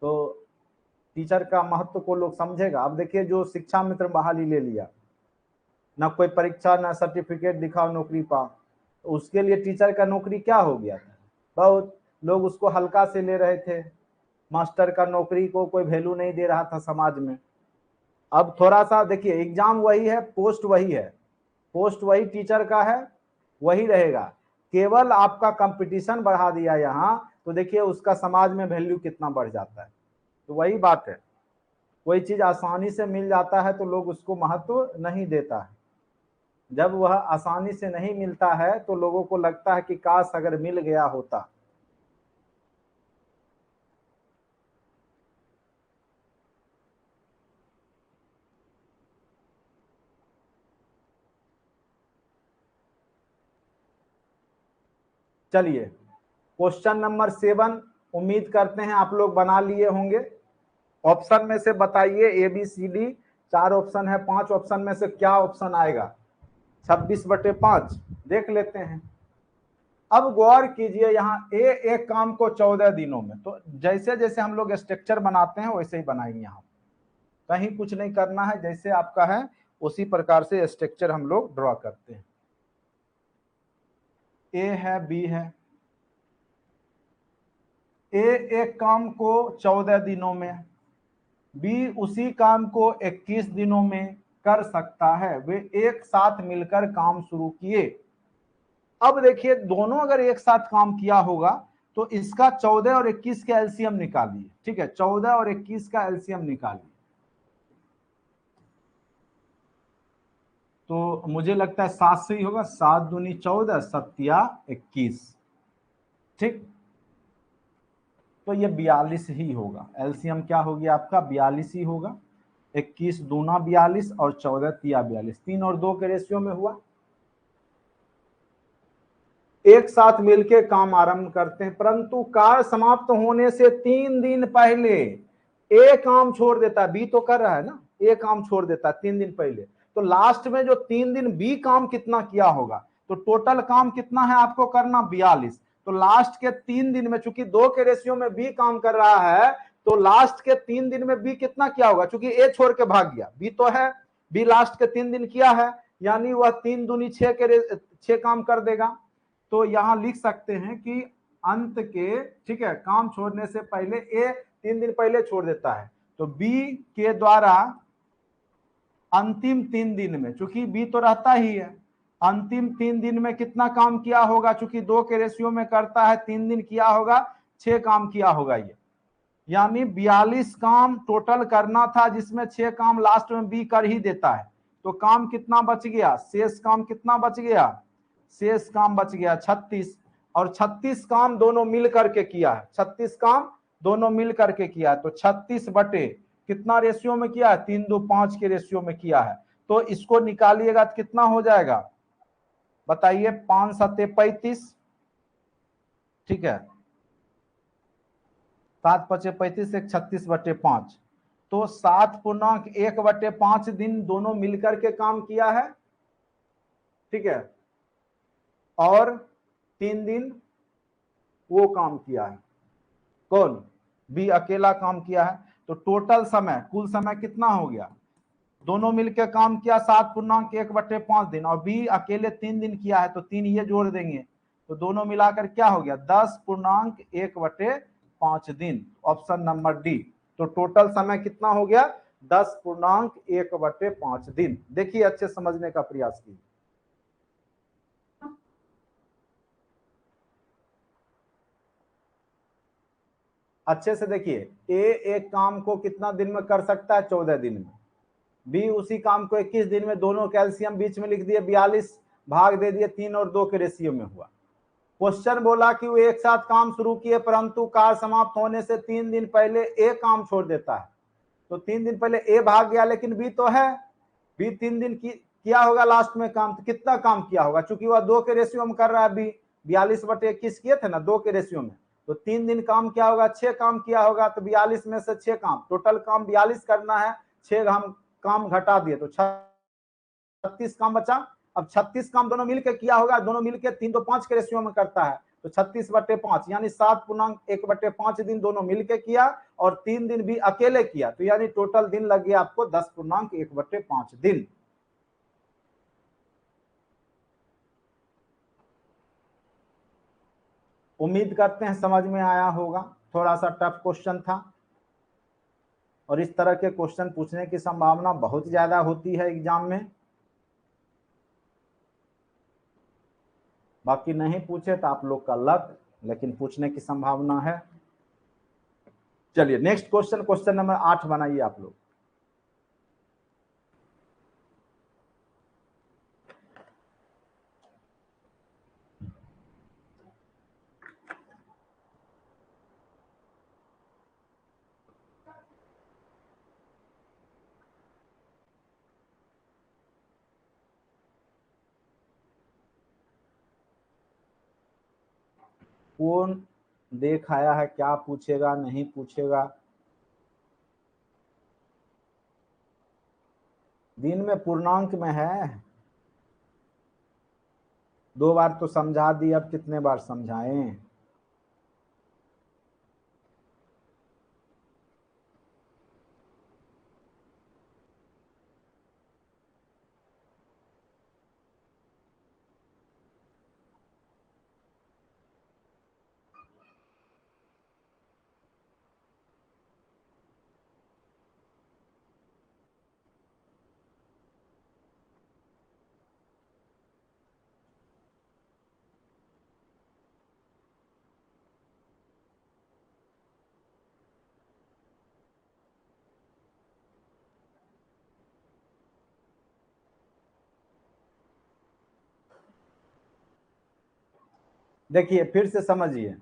तो टीचर का महत्व को लोग समझेगा। अब देखिए जो शिक्षा मित्र बहाली ले लिया, ना कोई परीक्षा ना सर्टिफिकेट दिखाओ नौकरी पाओ, तो उसके लिए टीचर का नौकरी क्या हो गया था? बहुत लोग उसको हल्का से ले रहे थे। मास्टर का नौकरी को कोई वैल्यू नहीं दे रहा था समाज में। अब थोड़ा सा देखिए, एग्जाम वही है, पोस्ट वही है, पोस्ट वही टीचर का है, वही रहेगा। केवल आपका कंपटीशन बढ़ा दिया यहाँ, तो देखिए उसका समाज में वैल्यू कितना बढ़ जाता है। तो वही बात है, कोई चीज आसानी से मिल जाता है तो लोग उसको महत्व नहीं देता है। जब वह आसानी से नहीं मिलता है तो लोगों को लगता है कि काश अगर मिल गया होता। चलिए क्वेश्चन नंबर 7, उम्मीद करते हैं आप लोग बना लिए होंगे। ऑप्शन में से बताइए, A B C D 4 option है, 5 ऑप्शन में से क्या ऑप्शन आएगा? 26/5 देख लेते हैं। अब गौर कीजिए, यहाँ एक काम को 14 दिनों में, तो जैसे जैसे हम लोग स्ट्रक्चर बनाते हैं वैसे ही बनाएंगे। यहाँ कहीं कुछ नहीं करना है, जैसे आपका है उसी प्रकार से स्ट्रक्चर हम लोग ड्रॉ करते हैं। ए है, बी है। ए एक काम को 14 दिनों में, बी उसी काम को 21 दिनों में कर सकता है। वे एक साथ मिलकर काम शुरू किए। अब देखिए दोनों अगर एक साथ काम किया होगा तो इसका 14 और 21 का एलसीएम निकालिए। ठीक है, 14 और 21 का एलसीएम निकालिए। तो मुझे लगता है 7 से ही होगा। 7 दूनी 14, 7 21। ठीक, तो ये 42 ही होगा। एलसीएम क्या हो गया आपका? 42 ही होगा। 21 दूना 42 और 14 तिया 42, 3 और 2 के रेशियो में हुआ। एक साथ मिलके काम आरंभ करते हैं, परंतु कार्य समाप्त होने से 3 दिन पहले ए काम छोड़ देता है। बी तो कर रहा है ना, ए काम छोड़ देता है 3 दिन पहले। तो लास्ट में जो 3 दिन बी काम कितना किया होगा? तो टोटल काम कितना है आपको करना? 42। तो लास्ट के 3 दिन में, चूंकि 2 के रेशियो में बी काम कर रहा है, तो लास्ट के 3 दिन में बी कितना किया होगा? चूंकि ए छोड़ के भाग गया, बी तो है, बी लास्ट के 3 दिन किया है, यानी वह 3 दूनी 6 काम कर देगा। तो यहां लिख सकते हैं कि अंत के, ठीक है, काम छोड़ने से पहले ए 3 दिन पहले छोड़ देता है। तो बी के द्वारा अंतिम 3 दिन में, चूंकि बी तो रहता ही है, अंतिम 3 दिन में कितना काम किया होगा? चूंकि 2 के रेशियो में करता है, 3 दिन किया होगा, 6 काम किया होगा ये, यानी 42 काम टोटल करना था, जिसमें 6 काम लास्ट में बी कर ही देता है। तो काम कितना बच गया? शेष काम कितना बच गया? शेष काम बच गया 36। और 36 काम दोनों मिल करके किया है। 36 काम दोनों मिल करके किया है। तो 36 बटे कितना रेशियो में किया है? 3:5 के रेशियो में किया है। तो इसको निकालिएगा तो कितना हो जाएगा बताइए? 5 7 35। ठीक है, 7 5 35, 36/5। तो 7.1/5 दिन दोनों मिलकर के काम किया है। ठीक है, और 3 दिन वो काम किया है। कौन? बी अकेला काम किया है। तो टोटल समय, कुल समय कितना हो गया? दोनों मिलकर काम किया 7.1/5 दिन, और बी अकेले 3 दिन किया है, तो 3 ये जोड़ देंगे, तो दोनों मिलाकर क्या हो गया? 10.1/5 दिन। Option number D. तो टोटल समय कितना हो गया? 10.1/5 दिन। देखिए अच्छे समझने का प्रयास कीजिए। अच्छे से देखिए, ए एक काम को कितना दिन में कर सकता है? 14 दिन में। बी उसी काम को 21 दिन में। दोनों कैल्शियम बीच में लिख दिए, 42 भाग दे दिए, 3 और 2 के रेशियो में हुआ। क्वेश्चन बोला कि वो एक साथ काम शुरू किए, परंतु कार्य समाप्त होने से 3 दिन पहले ए काम छोड़ देता है। तो 3 दिन पहले ए भाग गया, लेकिन बी तो है, बी 3 दिन किया होगा लास्ट में काम। तो कितना काम किया होगा? चूंकि वह 2 के रेशियो में कर रहा है, बी 42/21 किए थे ना 2 के रेशियो में। तो 3 दिन काम किया होगा, 6 काम किया होगा। तो 42 में से 6 काम, टोटल काम 42 करना है, 6 हम काम घटा दिए, तो 36 काम बचा। अब 36 काम दोनों मिलकर किया होगा, दोनों मिलकर 3:5 के रेशियो में करता है। तो 36/5 यानी 7.1/5 दिन दोनों मिलकर किया, और 3 दिन भी अकेले किया। तो यानी टोटल दिन लग गया आपको 10.1/5 दिन। उम्मीद करते हैं समझ में आया होगा। थोड़ा सा टफ क्वेश्चन था, और इस तरह के क्वेश्चन पूछने की संभावना बहुत ज्यादा होती है एग्जाम में। बाकी नहीं पूछे तो आप लोग का लक, लेकिन पूछने की संभावना है। चलिए नेक्स्ट क्वेश्चन, क्वेश्चन नंबर 8 बनाइए आप लोग। कौन देख आया है? क्या पूछेगा नहीं पूछेगा? दिन में पूर्णांक में है। 2 बार तो समझा दी, अब कितने बार समझाएं? देखिए फिर से समझिए,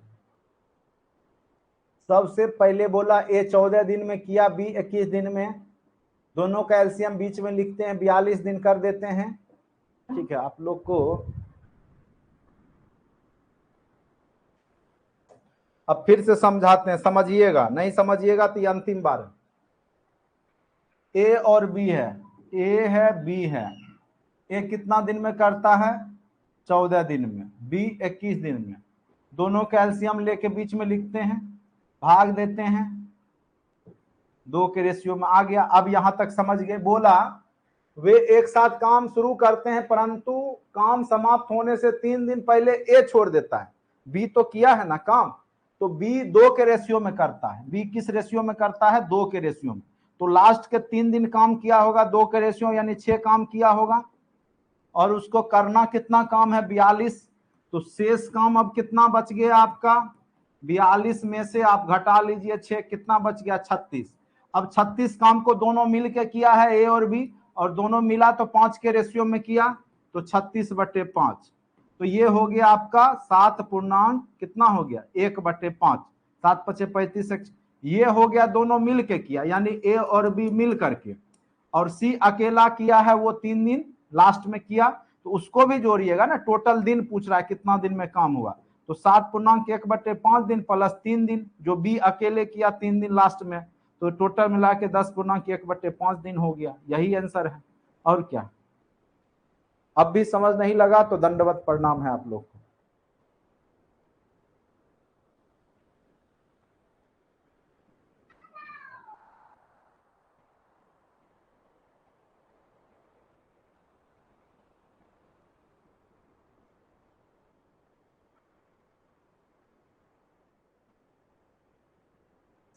सबसे पहले बोला ए 14 दिन में किया, बी 21 दिन में, दोनों का एलसीएम बीच में लिखते हैं, 42 दिन कर देते हैं। ठीक है, आप लोग को अब फिर से समझाते हैं, समझिएगा, नहीं समझिएगा तो ये अंतिम बार। ए और बी है, ए है बी है, ए कितना दिन में करता है, 14 दिन में, बी 21 दिन में, दोनों का एलसीएम लेके बीच में लिखते हैं, भाग देते हैं, 2 के रेशियो में आ गया। अब यहां तक समझ गए। बोला वे एक साथ काम शुरू करते हैं परंतु काम समाप्त होने से 3 दिन पहले ए छोड़ देता है। बी तो किया है ना काम, तो बी 2 के रेशियो में करता है। बी किस रेशियो में करता है, 2 के रेशियो में। तो लास्ट के 3 दिन काम किया होगा 2 के रेशियो, यानी 6 काम किया होगा, और उसको करना कितना काम है, 42। तो शेष काम अब कितना बच गया आपका, 42 में से आप घटा लीजिए 6, कितना बच गया, 36। अब 36 काम को दोनों मिल के किया है, ए और बी, और दोनों मिला तो 5 के रेशियो में किया, तो 36/5। तो ये हो गया आपका 7 पूर्णांक कितना हो गया, 1/5, 7×5 = 35। ये हो गया दोनों मिल के किया, यानी ए और बी मिल करके। और सी अकेला किया है, वो 3 दिन लास्ट में किया, तो उसको भी जोड़िएगा ना, टोटल दिन पूछ रहा है कितना दिन में काम हुआ। तो 7 पूर्णांक 1/5 दिन प्लस 3 दिन जो बी अकेले किया 3 दिन लास्ट में, तो टोटल मिला के 10 पूर्णांक 1/5 दिन हो गया। यही आंसर है, और क्या। अब भी समझ नहीं लगा तो दंडवत प्रणाम है आप लोग को।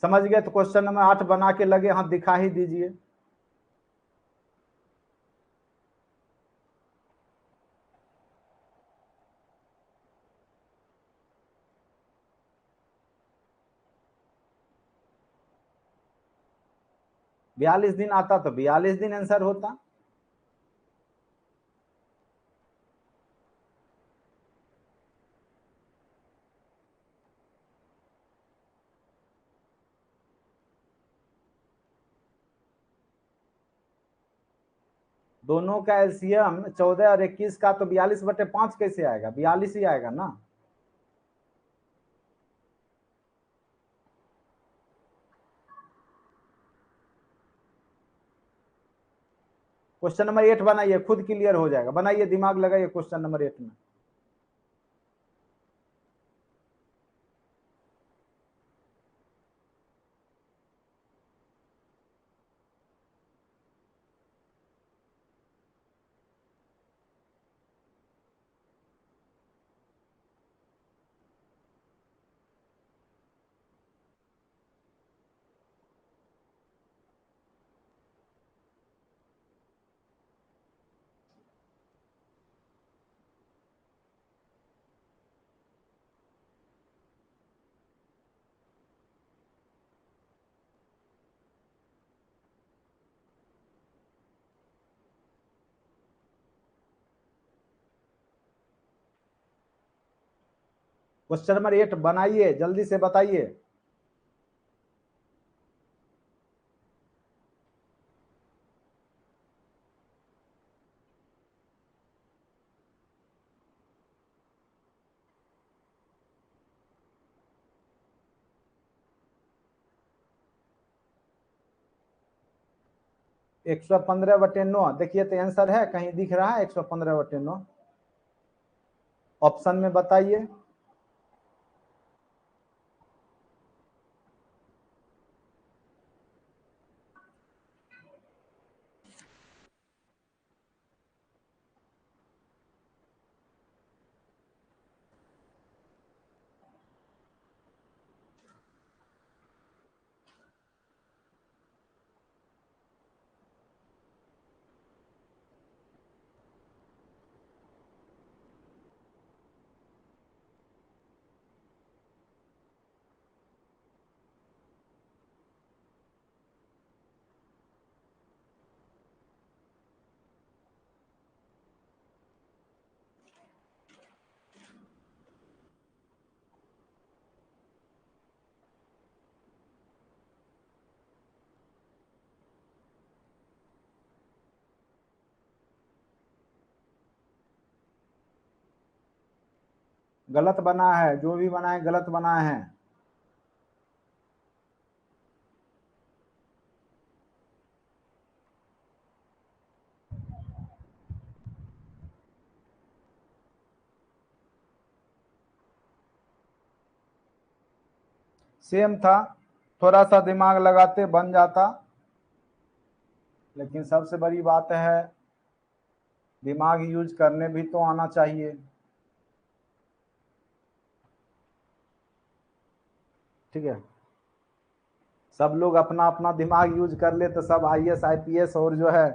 समझ गए तो क्वेश्चन नंबर 8 बना के लगे हाथ दिखा ही दीजिए। बयालीस दिन आता तो 42 दिन आंसर होता। दोनों का एलसीएम 14 और 21 का, तो 42/5 कैसे आएगा, 42 ही आएगा ना। क्वेश्चन नंबर 8 बनाइए, खुद क्लियर हो जाएगा, बनाइए, दिमाग लगाइए क्वेश्चन नंबर 8 में। क्वेश्चन नंबर 8 बनाइए, जल्दी से बताइए। एक सौ 15/9, देखिए तो आंसर है, कहीं दिख रहा है 115/9, ऑप्शन में बताइए। गलत बना है, जो भी बना है गलत बना है। सेम था, थोड़ा सा दिमाग लगाते बन जाता, लेकिन सबसे बड़ी बात है दिमाग यूज करने भी तो आना चाहिए। ठीक है, सब लोग अपना अपना दिमाग यूज कर ले तो सब आईएएस आईपीएस और जो है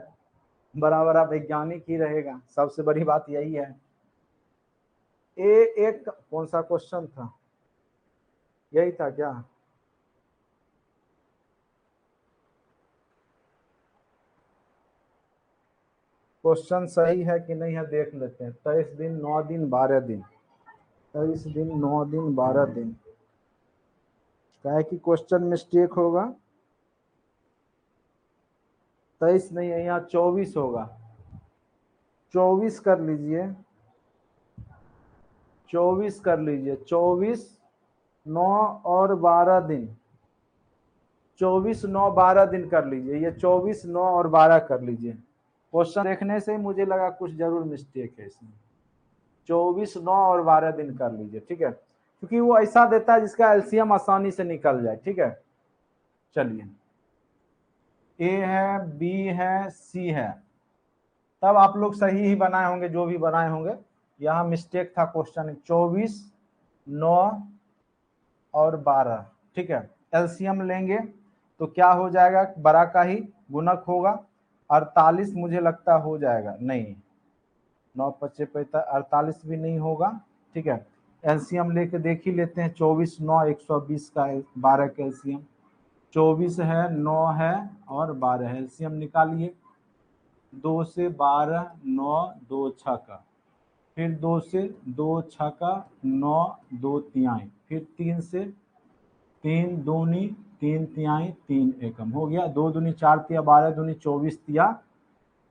बड़ा बड़ा वैज्ञानिक ही रहेगा। सबसे बड़ी बात यही है। एक कौन सा क्वेश्चन था, यही था क्या? क्वेश्चन सही है कि नहीं है देख लेते हैं। 23 दिन 9 दिन 12 दिन, 23 दिन 9 दिन 12 दिन, क्या है कि क्वेश्चन मिस्टेक होगा। 23 नहीं है, यहाँ 24 होगा। 24 कर लीजिए, 24 कर लीजिए। 24 9 और 12 दिन, 24 9 12 दिन कर लीजिए। ये 24 9 और 12 कर लीजिए। क्वेश्चन देखने से मुझे लगा कुछ जरूर मिस्टेक है इसमें। 24 9 और 12 दिन कर लीजिए, ठीक है, क्योंकि वो ऐसा देता है जिसका एलसीएम आसानी से निकल जाए। ठीक है, चलिए, ए है, बी है, सी है, तब आप लोग सही ही बनाए होंगे जो भी बनाए होंगे। यहाँ मिस्टेक था क्वेश्चन। 24 9 और 12, ठीक है, एलसीएम लेंगे तो क्या हो जाएगा, बड़ा का ही गुणक होगा। 48 मुझे लगता हो जाएगा, नहीं, 9 25 48 भी नहीं होगा। ठीक है, एलसीएम लेके देख ही लेते हैं। 24 9 120 का 12 का एलसीएम 24 है, 9 है और 12 है। एलसीएम निकालिए। 2 से 12 9 2 6 का, फिर 2 से 2 6 का 9 2 तिहाई, फिर 3 से 3 दूनी 3 तिहाई 3 एकम, हो गया। 2 दूनी 4 तिया 12 दूनी 24 तिया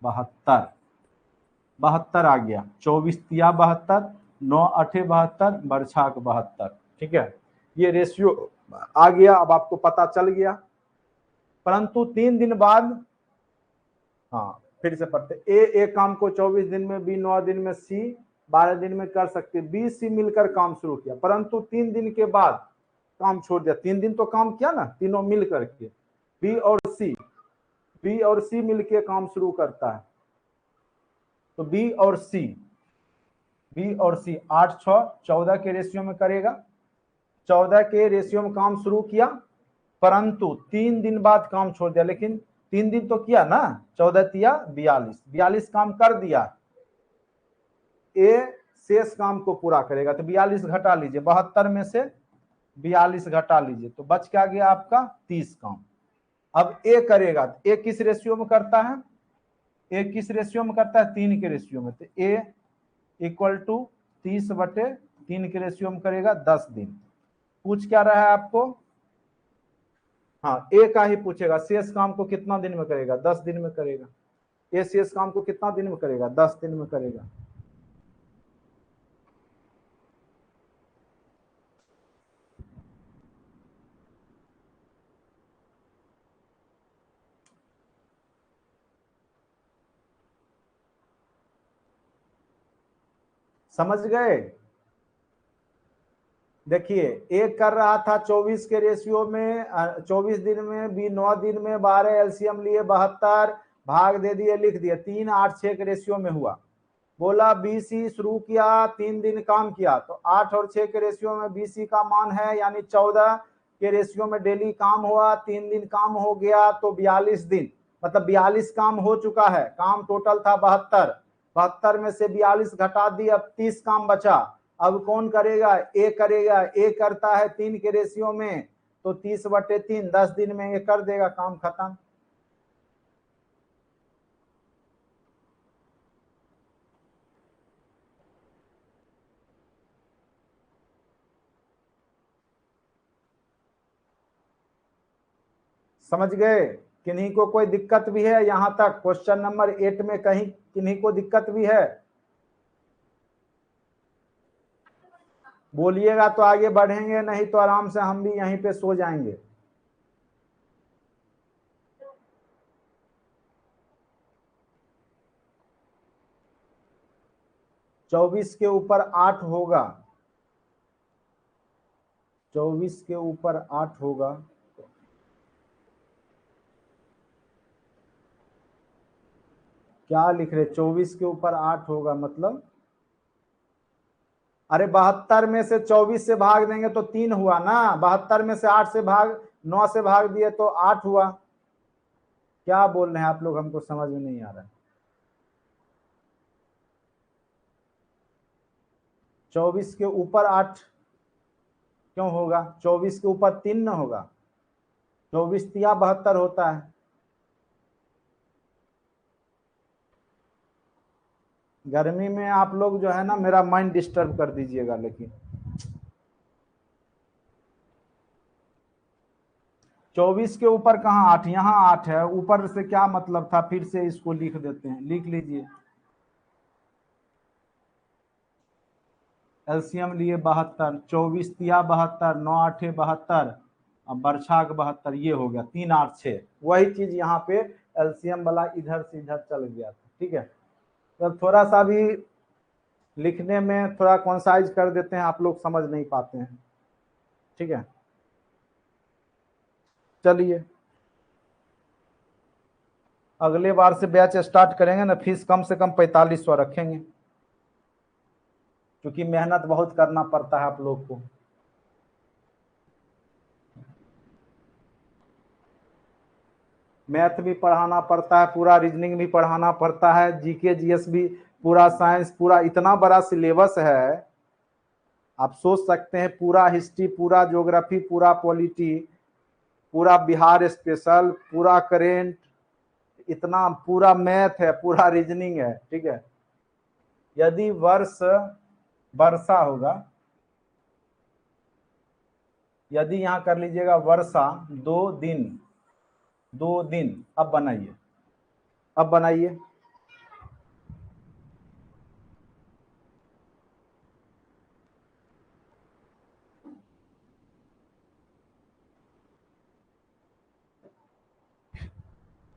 72, 72 आ गया। 24 तिया 72, 9 8 72, बरछाक 72। ठीक है, ये रेशियो आ गया, अब आपको पता चल गया। परंतु 3 दिन बाद, हाँ फिर से पढ़ते, ए एक काम को 24 दिन में, बी 9 दिन में, सी 12 दिन में कर सकते। बी सी मिलकर काम शुरू किया, परंतु 3 दिन के बाद काम छोड़ दिया। 3 दिन तो काम किया ना तीनों मिल करके, बी और सी, बी और सी मिलके काम शुरू करता है। तो बी और सी, बी और सी 8 6 14 के रेशियो में करेगा। 14 के रेशियो में काम शुरू किया, परंतु 3 दिन बाद काम छोड़ दिया। लेकिन 3 दिन तो किया ना, 14 तिया 42, 42 काम कर दिया। ए शेष काम को पूरा करेगा, तो 42 घटा लीजिए, 72 में से 42 घटा लीजिए, तो बच क्या गया आपका 30 काम। अब ए करेगा, ए किस रेशियो में करता है, ए किस रेशियो में करता है, 3 के रेशियो में। तो ए इक्वल टू 30/3 के रेशियो में करेगा 10 दिन। पूछ क्या रहा है आपको, हाँ ए का ही पूछेगा, शेष काम को कितना दिन में करेगा, 10 दिन में करेगा। ए शेष काम को कितना दिन में करेगा, 10 दिन में करेगा। समझ गए? देखिए, एक कर रहा था 24 के रेशियो में, 24 दिन में, बी 9 दिन में, 12 एलसीएम लिए 72, भाग दे दिए, लिख दिए। 3 8 6 के रेशियो में हुआ। बोला बीसी शुरू किया, 3 दिन काम किया, तो 8 और 6 के रेशियो में बीसी का मान है, यानी 14 के रेशियो में डेली काम हुआ। 3 दिन काम हो गया तो 42 दिन, मतलब 42 काम हो चुका है। काम टोटल था 72, 72 में से 42 घटा दी, अब 30 काम बचा। अब कौन करेगा, ए करेगा। ए करता है 3 के रेशियो में, तो 30/3 10 दिन में ये कर देगा, काम खत्म। समझ गए? किन्हीं को कोई दिक्कत भी है यहां तक, क्वेश्चन नंबर 8 में कहीं किन्हीं को दिक्कत भी है? बोलिएगा तो आगे बढ़ेंगे, नहीं तो आराम से हम भी यहीं पे सो जाएंगे। चौबीस के ऊपर 8 होगा, 24 के ऊपर 8 होगा, क्या लिख रहे? 24 के ऊपर 8 होगा मतलब, अरे 72 में से 24 से भाग देंगे तो 3 हुआ ना, 72 में से 8 से भाग 9 से भाग दिए तो 8 हुआ। क्या बोल रहे हैं आप लोग, हमको समझ में नहीं आ रहा है। 24 के ऊपर 8 क्यों होगा? 24 के ऊपर 3 ना होगा, 24 तिया 72 होता है। गर्मी में आप लोग जो है ना मेरा माइंड डिस्टर्ब कर दीजिएगा, लेकिन 24 के ऊपर कहाँ 8, यहाँ 8 है, ऊपर से क्या मतलब था, फिर से इसको लिख देते हैं, लिख लीजिए। एलसीएम लिए 72, 24 तिया 72, 9 8 72, अब बरछाक 72, ये हो गया 3 8 6। वही चीज यहाँ पे एलसीएम वाला इधर से इधर चल गया था, ठीक है। तो थोड़ा सा भी लिखने में थोड़ा कॉन्साइज कर देते हैं, आप लोग समझ नहीं पाते हैं, ठीक है। चलिए अगले बार से बैच स्टार्ट करेंगे ना, फीस कम से कम 4500 रखेंगे, क्योंकि मेहनत बहुत करना पड़ता है आप लोग को। मैथ भी पढ़ाना पड़ता है, पूरा रीजनिंग भी पढ़ाना पड़ता है, जीके जीएस भी, पूरा साइंस, पूरा इतना बड़ा सिलेबस है। आप सोच सकते हैं, पूरा हिस्ट्री, पूरा ज्योग्राफी, पूरा पॉलिटी, पूरा बिहार स्पेशल, पूरा करेंट, इतना पूरा मैथ है, पूरा रीजनिंग है, ठीक है। यदि वर्षा होगा, यदि यहां कर लीजिएगा वर्षा 2 दिन, 2 दिन, अब बनाइए, अब बनाइए।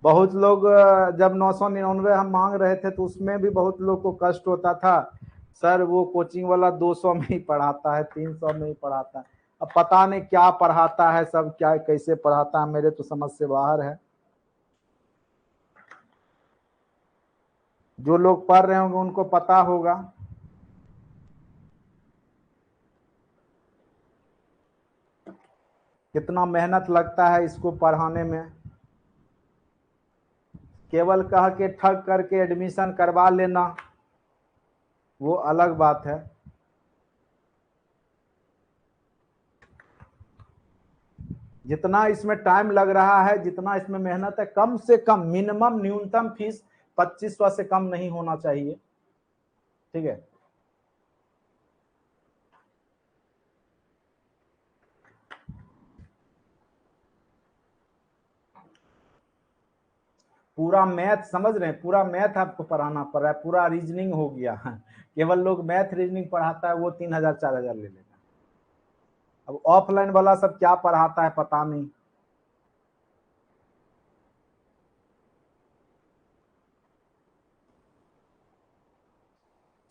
बहुत लोग जब 999 हम मांग रहे थे तो उसमें भी बहुत लोग को कष्ट होता था, सर वो कोचिंग वाला 200 में ही पढ़ाता है, 300 में ही पढ़ाता है। अब पता नहीं क्या पढ़ाता है, सब क्या कैसे पढ़ाता है, मेरे तो समझ से बाहर है। जो लोग पढ़ रहे होंगे उनको पता होगा। कितना मेहनत लगता है इसको पढ़ाने में। केवल कह के ठग करके एडमिशन करवा लेना वो अलग बात है। जितना इसमें टाइम लग रहा है, जितना इसमें मेहनत है, कम से कम मिनिमम न्यूनतम फीस 2500 से कम नहीं होना चाहिए, ठीक है। पूरा मैथ समझ रहे हैं, पूरा मैथ आपको पढ़ाना पड़ रहा है, पूरा रीजनिंग हो गया केवल लोग मैथ रीजनिंग पढ़ाता है वो 3000 4000 ले लेगा। अब ऑफलाइन वाला सब क्या पढ़ाता है पता नहीं।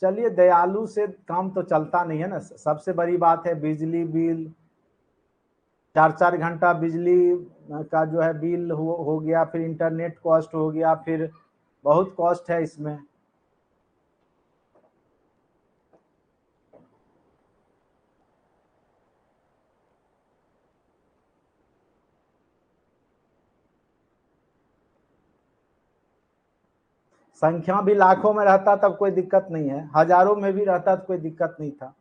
चलिए दयालु से काम तो चलता नहीं है ना, सबसे बड़ी बात है बिजली बिल, 4 4 घंटा बिजली का जो है बिल हो गया, फिर इंटरनेट कॉस्ट हो गया, फिर बहुत कॉस्ट है इसमें। संख्या भी लाखों में रहता तब कोई दिक्कत नहीं है, हजारों में भी रहता तो कोई दिक्कत नहीं था।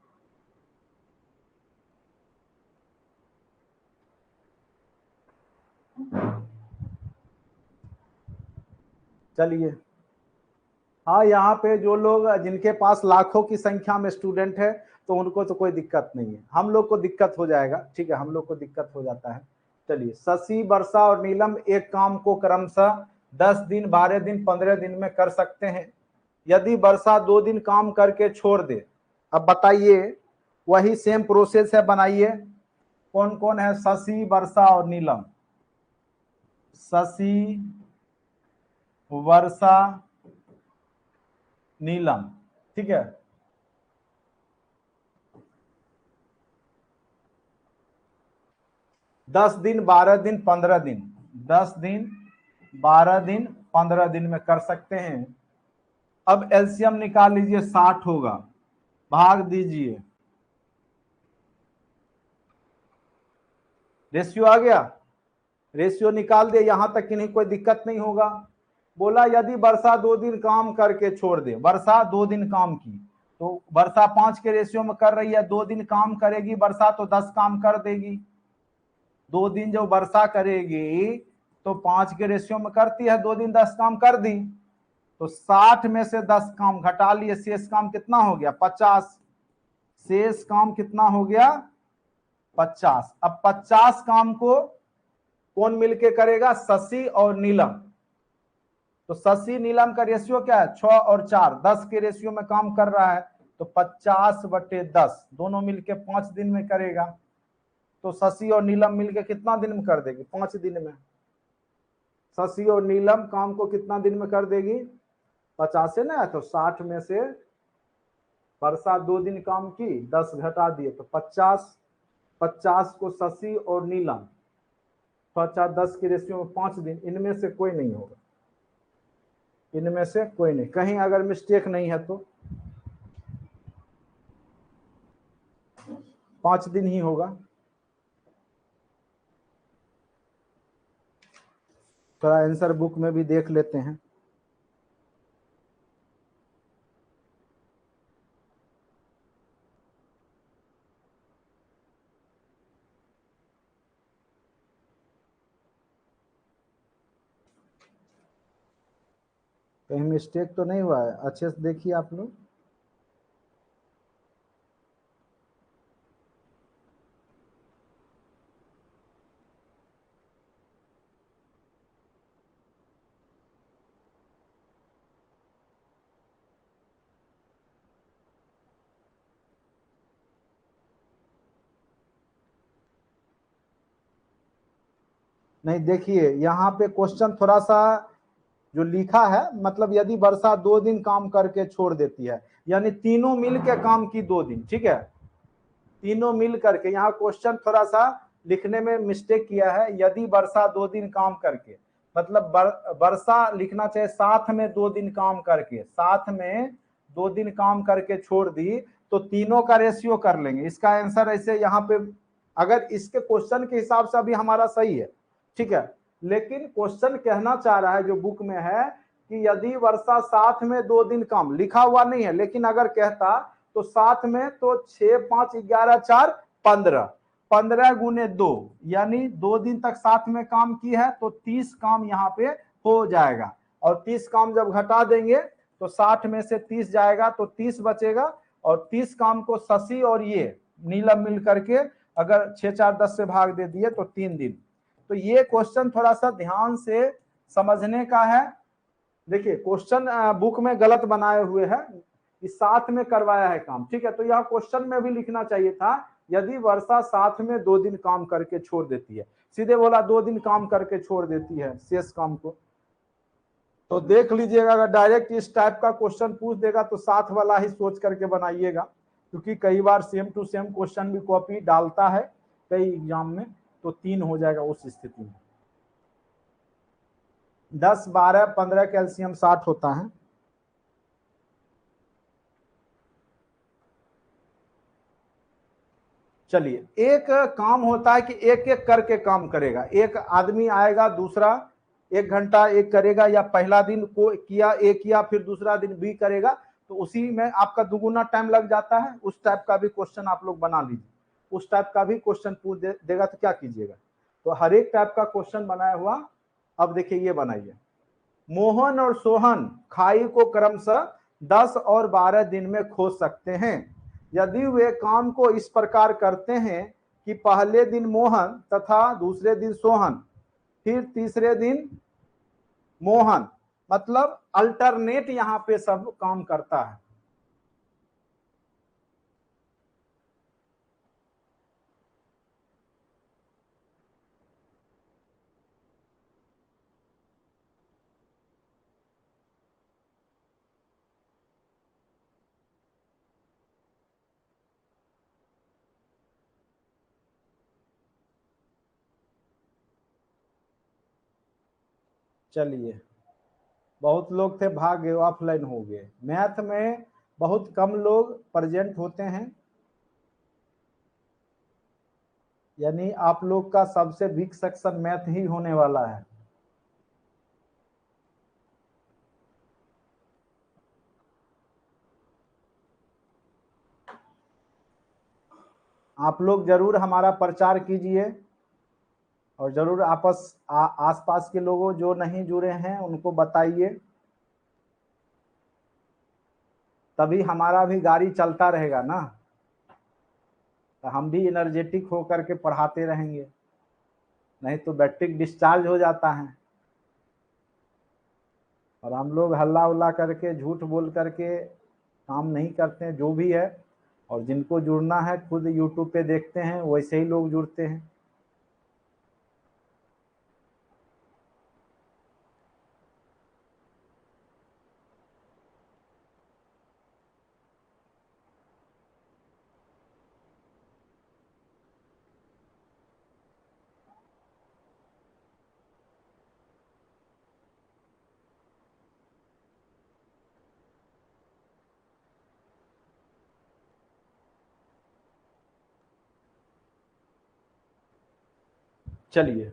चलिए हाँ, यहाँ पे जो लोग जिनके पास लाखों की संख्या में स्टूडेंट है तो उनको तो कोई दिक्कत नहीं है, हम लोग को दिक्कत हो जाएगा, ठीक है, हम लोग को दिक्कत हो जाता है। चलिए शशि, वर्षा और नीलम एक काम को क्रमशः 10 दिन, 12 दिन, 15 दिन में कर सकते हैं। यदि वर्षा 2 दिन काम करके छोड़ दे, अब बताइए वही सेम प्रोसेस है, बनाइए। कौन कौन है? शशि, वर्षा और नीलम। शशि, वर्षा, नीलम, ठीक है। दस दिन, 12 दिन, 15 दिन, 10 दिन, 12 दिन, 15 दिन में कर सकते हैं। अब एलसीएम निकाल लीजिए, 60 होगा, भाग दीजिए, रेशियो आ गया। रेशियो निकाल दे, यहां तक कि नहीं, कोई दिक्कत नहीं होगा। बोला यदि वर्षा 2 दिन काम करके छोड़ दे, वर्षा 2 दिन काम की, तो वर्षा 5 के रेशियो में कर रही है, 2 दिन काम करेगी वर्षा तो 10 काम कर देगी। 2 दिन जो वर्षा करेगी तो 5 के रेशियो में करती है, 2 दिन 10 काम कर दी, तो 60 में से 10 काम घटा लिए, शेष काम कितना हो गया? 50। शेष काम कितना हो गया? 50। अब 50 काम को कौन मिलके करेगा? शशि और नीलम। तो शशि नीलम का रेशियो क्या है? 6 और 4, 10 के रेशियो में काम कर रहा है, तो 50/10, दोनों मिलके 5 दिन में करेगा। तो शशि और नीलम मिलके कितना दिन में कर देगी? 5 दिन में। शशि और नीलम काम को कितना दिन में कर देगी? 50 है ना, तो 60 में से वर्षा 2 दिन काम की, 10 घटा दिए तो 50। 50 को शशि और नीलम, 50-10 के रेशियो में 5 दिन, इनमें से कोई नहीं होगा, इनमें से कोई नहीं, कहीं अगर मिस्टेक नहीं है तो 5 दिन ही होगा। थोड़ा आंसर बुक में भी देख लेते हैं। कहीं मिस्टेक तो नहीं हुआ है? अच्छे से देखिए आप लोग। नहीं, देखिए यहाँ पे क्वेश्चन थोड़ा सा जो लिखा है, मतलब यदि वर्षा 2 दिन काम करके छोड़ देती है, यानी तीनों मिल के काम की 2 दिन, ठीक है, तीनों मिल करके, यहाँ क्वेश्चन थोड़ा सा लिखने में मिस्टेक किया है। यदि वर्षा 2 दिन काम करके, मतलब वर्षा लिखना चाहिए साथ में 2 दिन काम करके, साथ में 2 दिन काम करके छोड़ दी, तो तीनों का रेशियो कर लेंगे। इसका आंसर ऐसे यहाँ पे, अगर इसके क्वेश्चन के हिसाब से अभी हमारा सही है, ठीक है, लेकिन क्वेश्चन कहना चाह रहा है जो बुक में है कि यदि वर्षा साथ में 2 दिन काम, लिखा हुआ नहीं है, लेकिन अगर कहता तो साथ में, तो 6, 5, 11, 4, 15, 15 × 2, यानी 2 दिन तक साथ में काम की है, तो 30 काम यहाँ पे हो जाएगा। और 30 काम जब घटा देंगे तो 60 में से 30 जाएगा तो 30 बचेगा, और 30 काम को शशि और ये नीलम मिल करके अगर 6, 4, 10 से भाग दे दिए तो 3 दिन। तो ये क्वेश्चन थोड़ा सा ध्यान से समझने का है। देखिए क्वेश्चन बुक में गलत बनाए हुए हैं, इस साथ में करवाया है काम, ठीक है, तो यहाँ क्वेश्चन में भी लिखना चाहिए था यदि वर्षा साथ में 2 दिन काम करके छोड़ देती है, सीधे बोला 2 दिन काम करके छोड़ देती है शेष काम को। तो देख लीजिएगा, अगर डायरेक्ट इस टाइप का क्वेश्चन पूछ देगा तो साथ वाला ही सोच करके बनाइएगा, क्योंकि कई बार सेम टू सेम क्वेश्चन भी कॉपी डालता है कई एग्जाम में, तो 3 हो जाएगा उस स्थिति में। 10, 12, 15 कैल्शियम 60 होता है। चलिए, एक काम होता है कि एक एक करके काम करेगा, एक आदमी आएगा, दूसरा 1 घंटा एक करेगा, या पहला दिन को किया एक किया, फिर दूसरा दिन भी करेगा, तो उसी में आपका दुगुना टाइम लग जाता है। उस टाइप का भी क्वेश्चन आप लोग बना लीजिए, उस टाइप का भी क्वेश्चन पूछ देगा तो क्या कीजिएगा। तो हर एक टाइप का क्वेश्चन बनाया हुआ। अब देखिए ये बनाइए, मोहन और सोहन खाई को क्रमशः 10 और 12 दिन में खोज सकते हैं। यदि वे काम को इस प्रकार करते हैं कि पहले दिन मोहन तथा दूसरे दिन सोहन, फिर तीसरे दिन मोहन, मतलब अल्टरनेट यहां पे सब काम करता है। चलिए, बहुत लोग थे भाग गए, ऑफलाइन हो गए। मैथ में बहुत कम लोग प्रेजेंट होते हैं, यानी आप लोग का सबसे वीक सेक्शन मैथ ही होने वाला है। आप लोग जरूर हमारा प्रचार कीजिए और जरूर आसपास के लोगों जो नहीं जुड़े हैं उनको बताइए, तभी हमारा भी गाड़ी चलता रहेगा ना, तो हम भी एनर्जेटिक होकर के पढ़ाते रहेंगे, नहीं तो बैटरी डिस्चार्ज हो जाता है। और हम लोग हल्ला उल्ला करके झूठ बोल करके काम नहीं करते हैं, जो भी है। और जिनको जुड़ना है खुद यूट्यूब पे देखते हैं, वैसे ही लोग जुड़ते हैं। चलिए,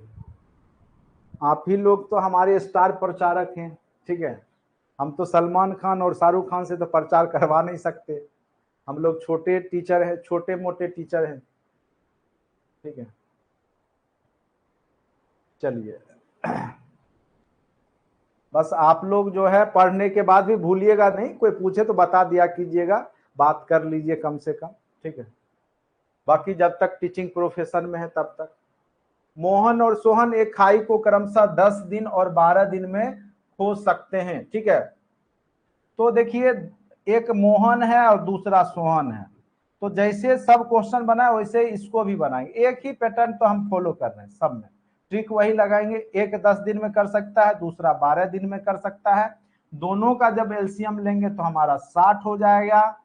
आप ही लोग तो हमारे स्टार प्रचारक हैं, ठीक है। हम तो सलमान खान और शाहरुख खान से तो प्रचार करवा नहीं सकते, हम लोग छोटे टीचर हैं, छोटे मोटे टीचर हैं, ठीक है। चलिए, बस आप लोग जो है पढ़ने के बाद भी भूलिएगा नहीं, कोई पूछे तो बता दिया कीजिएगा, बात कर लीजिए कम से कम, ठीक है। बाकी जब तक टीचिंग प्रोफेशन में है तब तक। मोहन और सोहन एक खाई को क्रमशः 10 दिन और 12 दिन में खोज सकते हैं, ठीक है। तो देखिए, एक मोहन है और दूसरा सोहन है, तो जैसे सब क्वेश्चन बनाए वैसे इसको भी बनाएंगे, एक ही पैटर्न तो हम फॉलो कर रहे हैं सब में, ट्रिक वही लगाएंगे। एक 10 दिन में कर सकता है, दूसरा 12 दिन में कर सकता है, दोनों का जब एलसीएम लेंगे तो हमारा 60 हो जाएगा,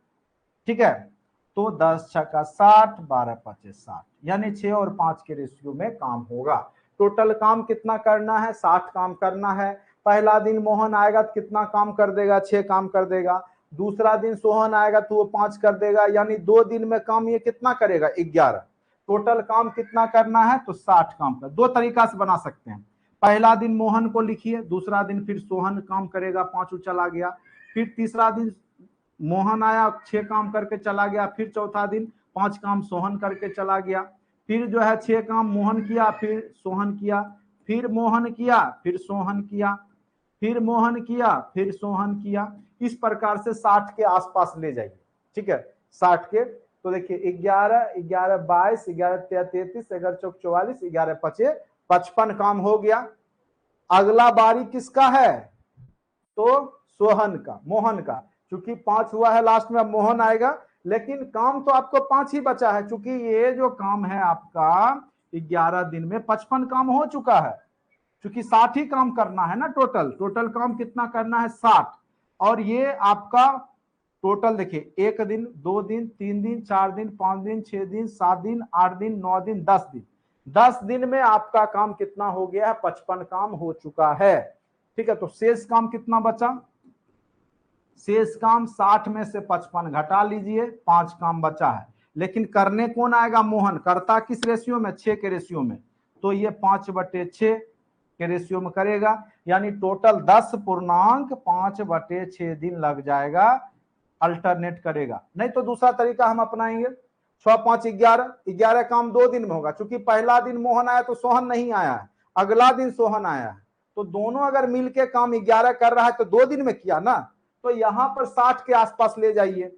ठीक है। तो 10 छक्का 60, 12 पचे 60, यानी 6 और 5 के रेशियो में काम होगा। टोटल काम कितना करना है? 60 काम करना है। पहला दिन मोहन आएगा तो कितना काम कर देगा? 6 काम कर देगा। दूसरा दिन सोहन आएगा तो वो 5 कर देगा, यानी 2 दिन में काम ये कितना करेगा? 11। टोटल काम कितना करना है? तो 60 काम कर। दो तरीका से बना सकते हैं, पहला दिन मोहन को लिखिए, दूसरा दिन फिर सोहन काम करेगा, 5 चला गया। फिर तीसरा दिन मोहन आया, 6 काम करके चला गया। फिर चौथा दिन 5 काम सोहन करके चला गया। फिर जो है 6 काम मोहन किया, फिर सोहन किया, फिर मोहन किया, फिर सोहन किया, फिर मोहन किया, फिर सोहन किया। इस प्रकार से 60 के आसपास ले जाइए, ठीक है। 60 के, तो देखिए 11, 11 22, 11 33, 11 चौक 44, 11 पचे 55 काम हो गया। अगला बारी किसका है? तो सोहन का, मोहन का। चूंकि 5 हुआ है लास्ट में, अब मोहन आएगा, लेकिन काम तो आपको 5 ही बचा है, चूंकि ये जो काम है आपका 11 दिन में 55 काम हो चुका है, क्योंकि 60 ही काम करना है ना। टोटल काम कितना करना है? 60। और ये आपका टोटल देखिए, 1 दिन, 2 दिन, 3 दिन, 4 दिन, 5 दिन, 6 दिन, 7 दिन, 8 दिन, 9 दिन, 10 दिन। 10 दिन में आपका काम कितना हो गया है? 55 काम हो चुका है, ठीक है। तो शेष काम कितना बचा? शेष काम 60 में से 55 घटा लीजिए, 5 काम बचा है। लेकिन करने कौन आएगा? मोहन। करता किस रेशियो में? 6 के रेशियो में। तो ये 5/6 के रेशियो में करेगा, यानी टोटल 10.5/6 दिन लग जाएगा। अल्टरनेट करेगा, नहीं तो दूसरा तरीका हम अपनाएंगे। 6 5 11, 11 काम 2 दिन में होगा, क्योंकि पहला दिन मोहन आया तो सोहन नहीं आया है, अगला दिन सोहन आया है, तो दोनों अगर मिलके काम 11 कर रहा है तो 2 दिन में किया ना। तो यहां पर 60 के आसपास ले जाइए,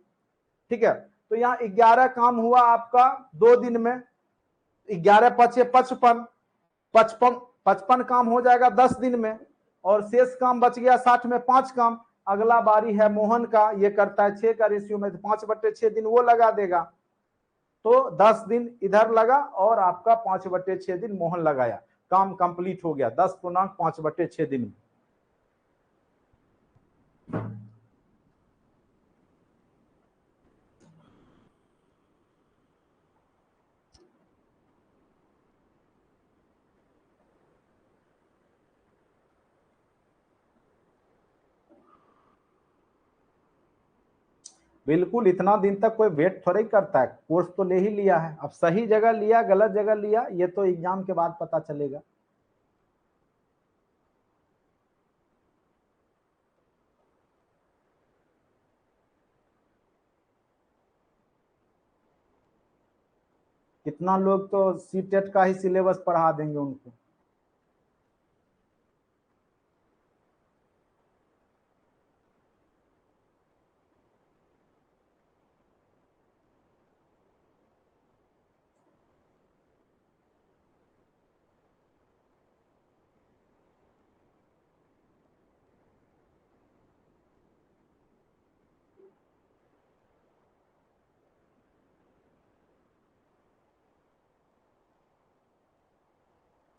ठीक है। तो यहाँ 11 काम हुआ आपका 2 दिन में, 11 पचे 55, 55 55 काम हो जाएगा 10 दिन में, और शेष काम बच गया 60 में 5 काम। अगला बारी है मोहन का, ये करता है 6 का रेशियो में, तो 5/6 दिन वो लगा देगा, तो 10 दिन इधर लगा और आपका 5/6 दिन मोहन लगाया, काम कंप्लीट हो गया 10.5/6 दिन में। बिल्कुल, इतना दिन तक कोई वेट थोड़ा ही करता है, कोर्स तो ले ही लिया है। अब सही जगह लिया गलत जगह लिया ये तो एग्जाम के बाद पता चलेगा। कितना लोग तो सीटेट का ही सिलेबस पढ़ा देंगे उनको।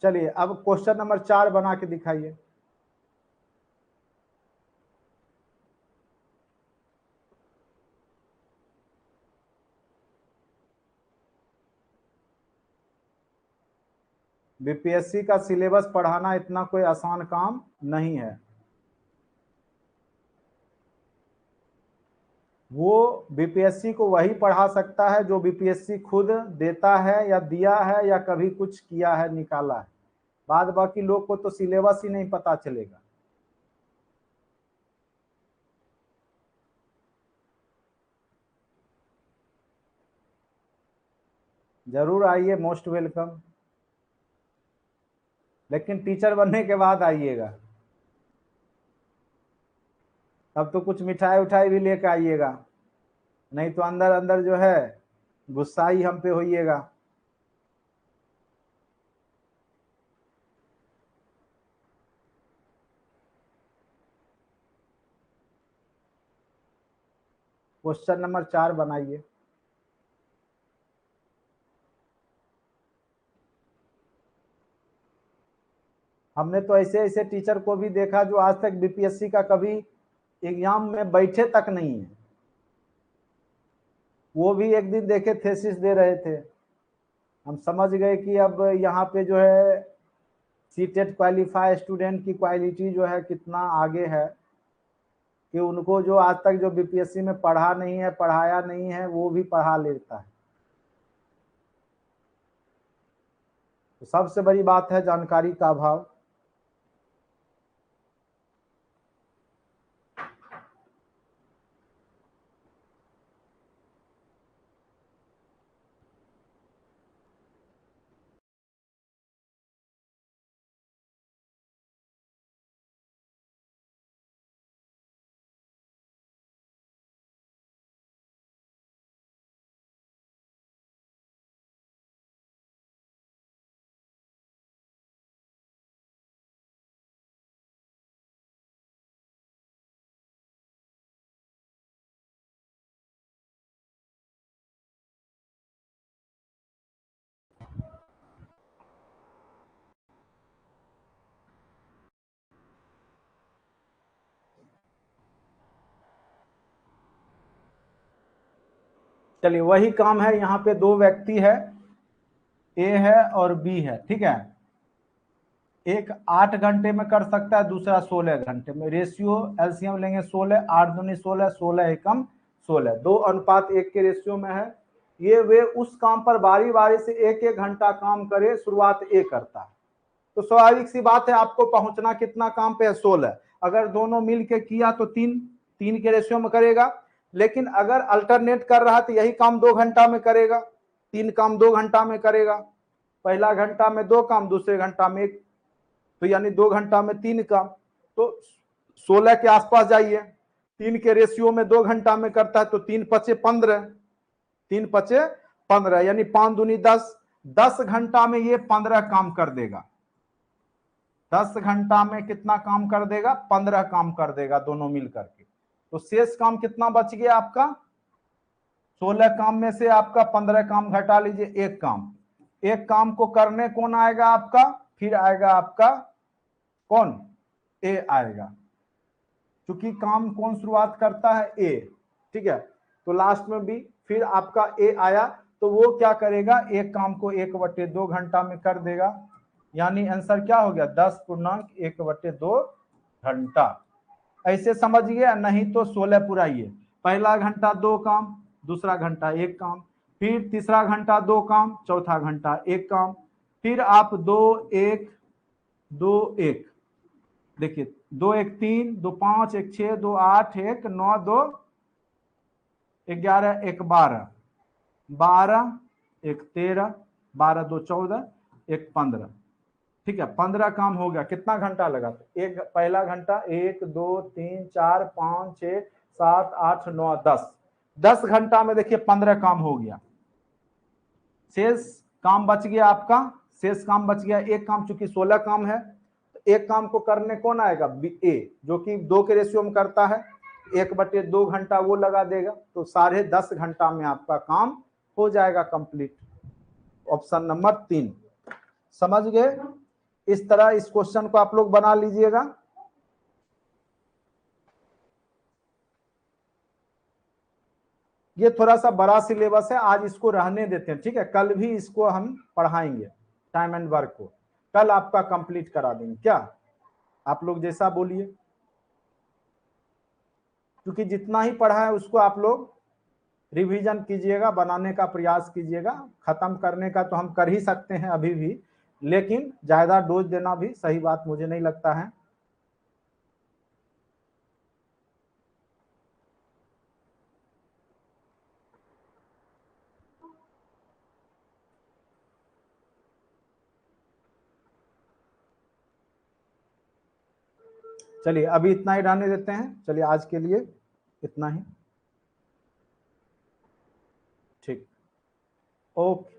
चलिए अब क्वेश्चन नंबर 4 बना के दिखाइए। बीपीएससी का सिलेबस पढ़ाना इतना कोई आसान काम नहीं है। वो बीपीएससी को वही पढ़ा सकता है जो बीपीएससी खुद देता है या दिया है या कभी कुछ किया है, निकाला है। बाद बाकी लोग को तो सिलेबस ही नहीं पता चलेगा। जरूर आइए, मोस्ट वेलकम। लेकिन टीचर बनने के बाद आइएगा, तब तो कुछ मिठाई उठाई भी लेकर आइएगा, नहीं तो अंदर अंदर जो है गुस्सा ही हम पे होइएगा। क्वेश्चन नंबर 4 बनाइए। हमने तो ऐसे ऐसे टीचर को भी देखा जो आज तक बीपीएससी का कभी एग्जाम में बैठे तक नहीं है। वो भी एक दिन देखे थेसिस दे रहे थे, हम समझ गए कि अब यहाँ पे जो है सीटेट क्वालिफाई स्टूडेंट की क्वालिटी जो है कितना आगे है, कि उनको जो आज तक जो बीपीएससी में पढ़ा नहीं है, पढ़ाया नहीं है, वो भी पढ़ा लेता है। तो सबसे बड़ी बात है जानकारी का अभाव। चलिए वही काम है, यहाँ पे दो व्यक्ति है, ए है और बी है, ठीक है। एक 8 घंटे में कर सकता है, दूसरा 16 घंटे में। रेशियो एलसीएम लेंगे 16, 8 दूनी 16, 16 एकम 16, 2:1 के रेशियो में है। ये वे उस काम पर बारी बारी से एक एक घंटा काम करे, शुरुआत ए करता है। तो स्वाभाविक सी बात है, आपको पहुंचना कितना काम पे है, 16। अगर दोनों मिल के किया तो 3 के रेशियो में करेगा। लेकिन अगर अल्टरनेट कर रहा तो यही काम 2 घंटा में करेगा, 3 काम 2 घंटा में करेगा। पहला घंटा में 2 काम, दूसरे घंटा में 1, तो यानी 2 घंटा में 3 काम। तो 16 के आसपास जाइए, 3 के रेशियो में 2 घंटा में करता है, तो 3 पचे 15, 3 पचे 15 यानी 5 दूनी 10, 10 घंटा में ये 15 काम कर देगा। 10 घंटा में कितना काम कर देगा, 15 काम कर देगा दोनों मिल करके। तो शेष काम कितना बच गया आपका, 16 काम में से आपका 15 काम घटा लीजिए, एक काम। एक काम को करने कौन आएगा आपका, फिर आएगा आपका कौन, ए आएगा, क्योंकि काम कौन शुरुआत करता है, ए, ठीक है। तो लास्ट में भी फिर आपका ए आया, तो वो क्या करेगा, एक काम को 1/2 घंटा में कर देगा। यानी आंसर क्या हो गया, 10.1/2 घंटा। ऐसे समझिए, नहीं तो 16 पुराइए। पहला घंटा 2 काम, दूसरा घंटा 1 काम, फिर तीसरा घंटा 2 काम, चौथा घंटा 1 काम, फिर आप 2 1 2 1, देखिए 2 1 3 2 5 1 6 2 8 1 9 2 11 1 12 12 1 13 12 2 14 1 15, ठीक है 15 काम हो गया। कितना घंटा लगा? एक पहला घंटा 1 2 3 4 5 6 7 8 9 10 घंटा में देखिए 15 काम हो गया। शेष काम बच गया आपका, शेष काम बच गया एक काम, चूंकि 16 काम है तो एक काम को करने कौन आएगा? ए, जो कि 2 के रेशियो में करता है, 1/2 घंटा वो लगा देगा, तो 10.5 घंटा में आपका काम हो जाएगा कंप्लीट। Option number 3। समझ गए? इस तरह इस क्वेश्चन को आप लोग बना लीजिएगा। ये थोड़ा सा बड़ा सिलेबस है, आज इसको रहने देते हैं, ठीक है। कल भी इसको हम पढ़ाएंगे, टाइम एंड वर्क को कल आपका कंप्लीट करा देंगे। क्या आप लोग जैसा बोलिए, क्योंकि जितना ही पढ़ा है उसको आप लोग रिवीजन कीजिएगा, बनाने का प्रयास कीजिएगा। खत्म करने का तो हम कर ही सकते हैं अभी भी, लेकिन ज्यादा डोज देना भी सही बात मुझे नहीं लगता है। चलिए अभी इतना ही रहने देते हैं। चलिए आज के लिए इतना ही, ठीक, ओके।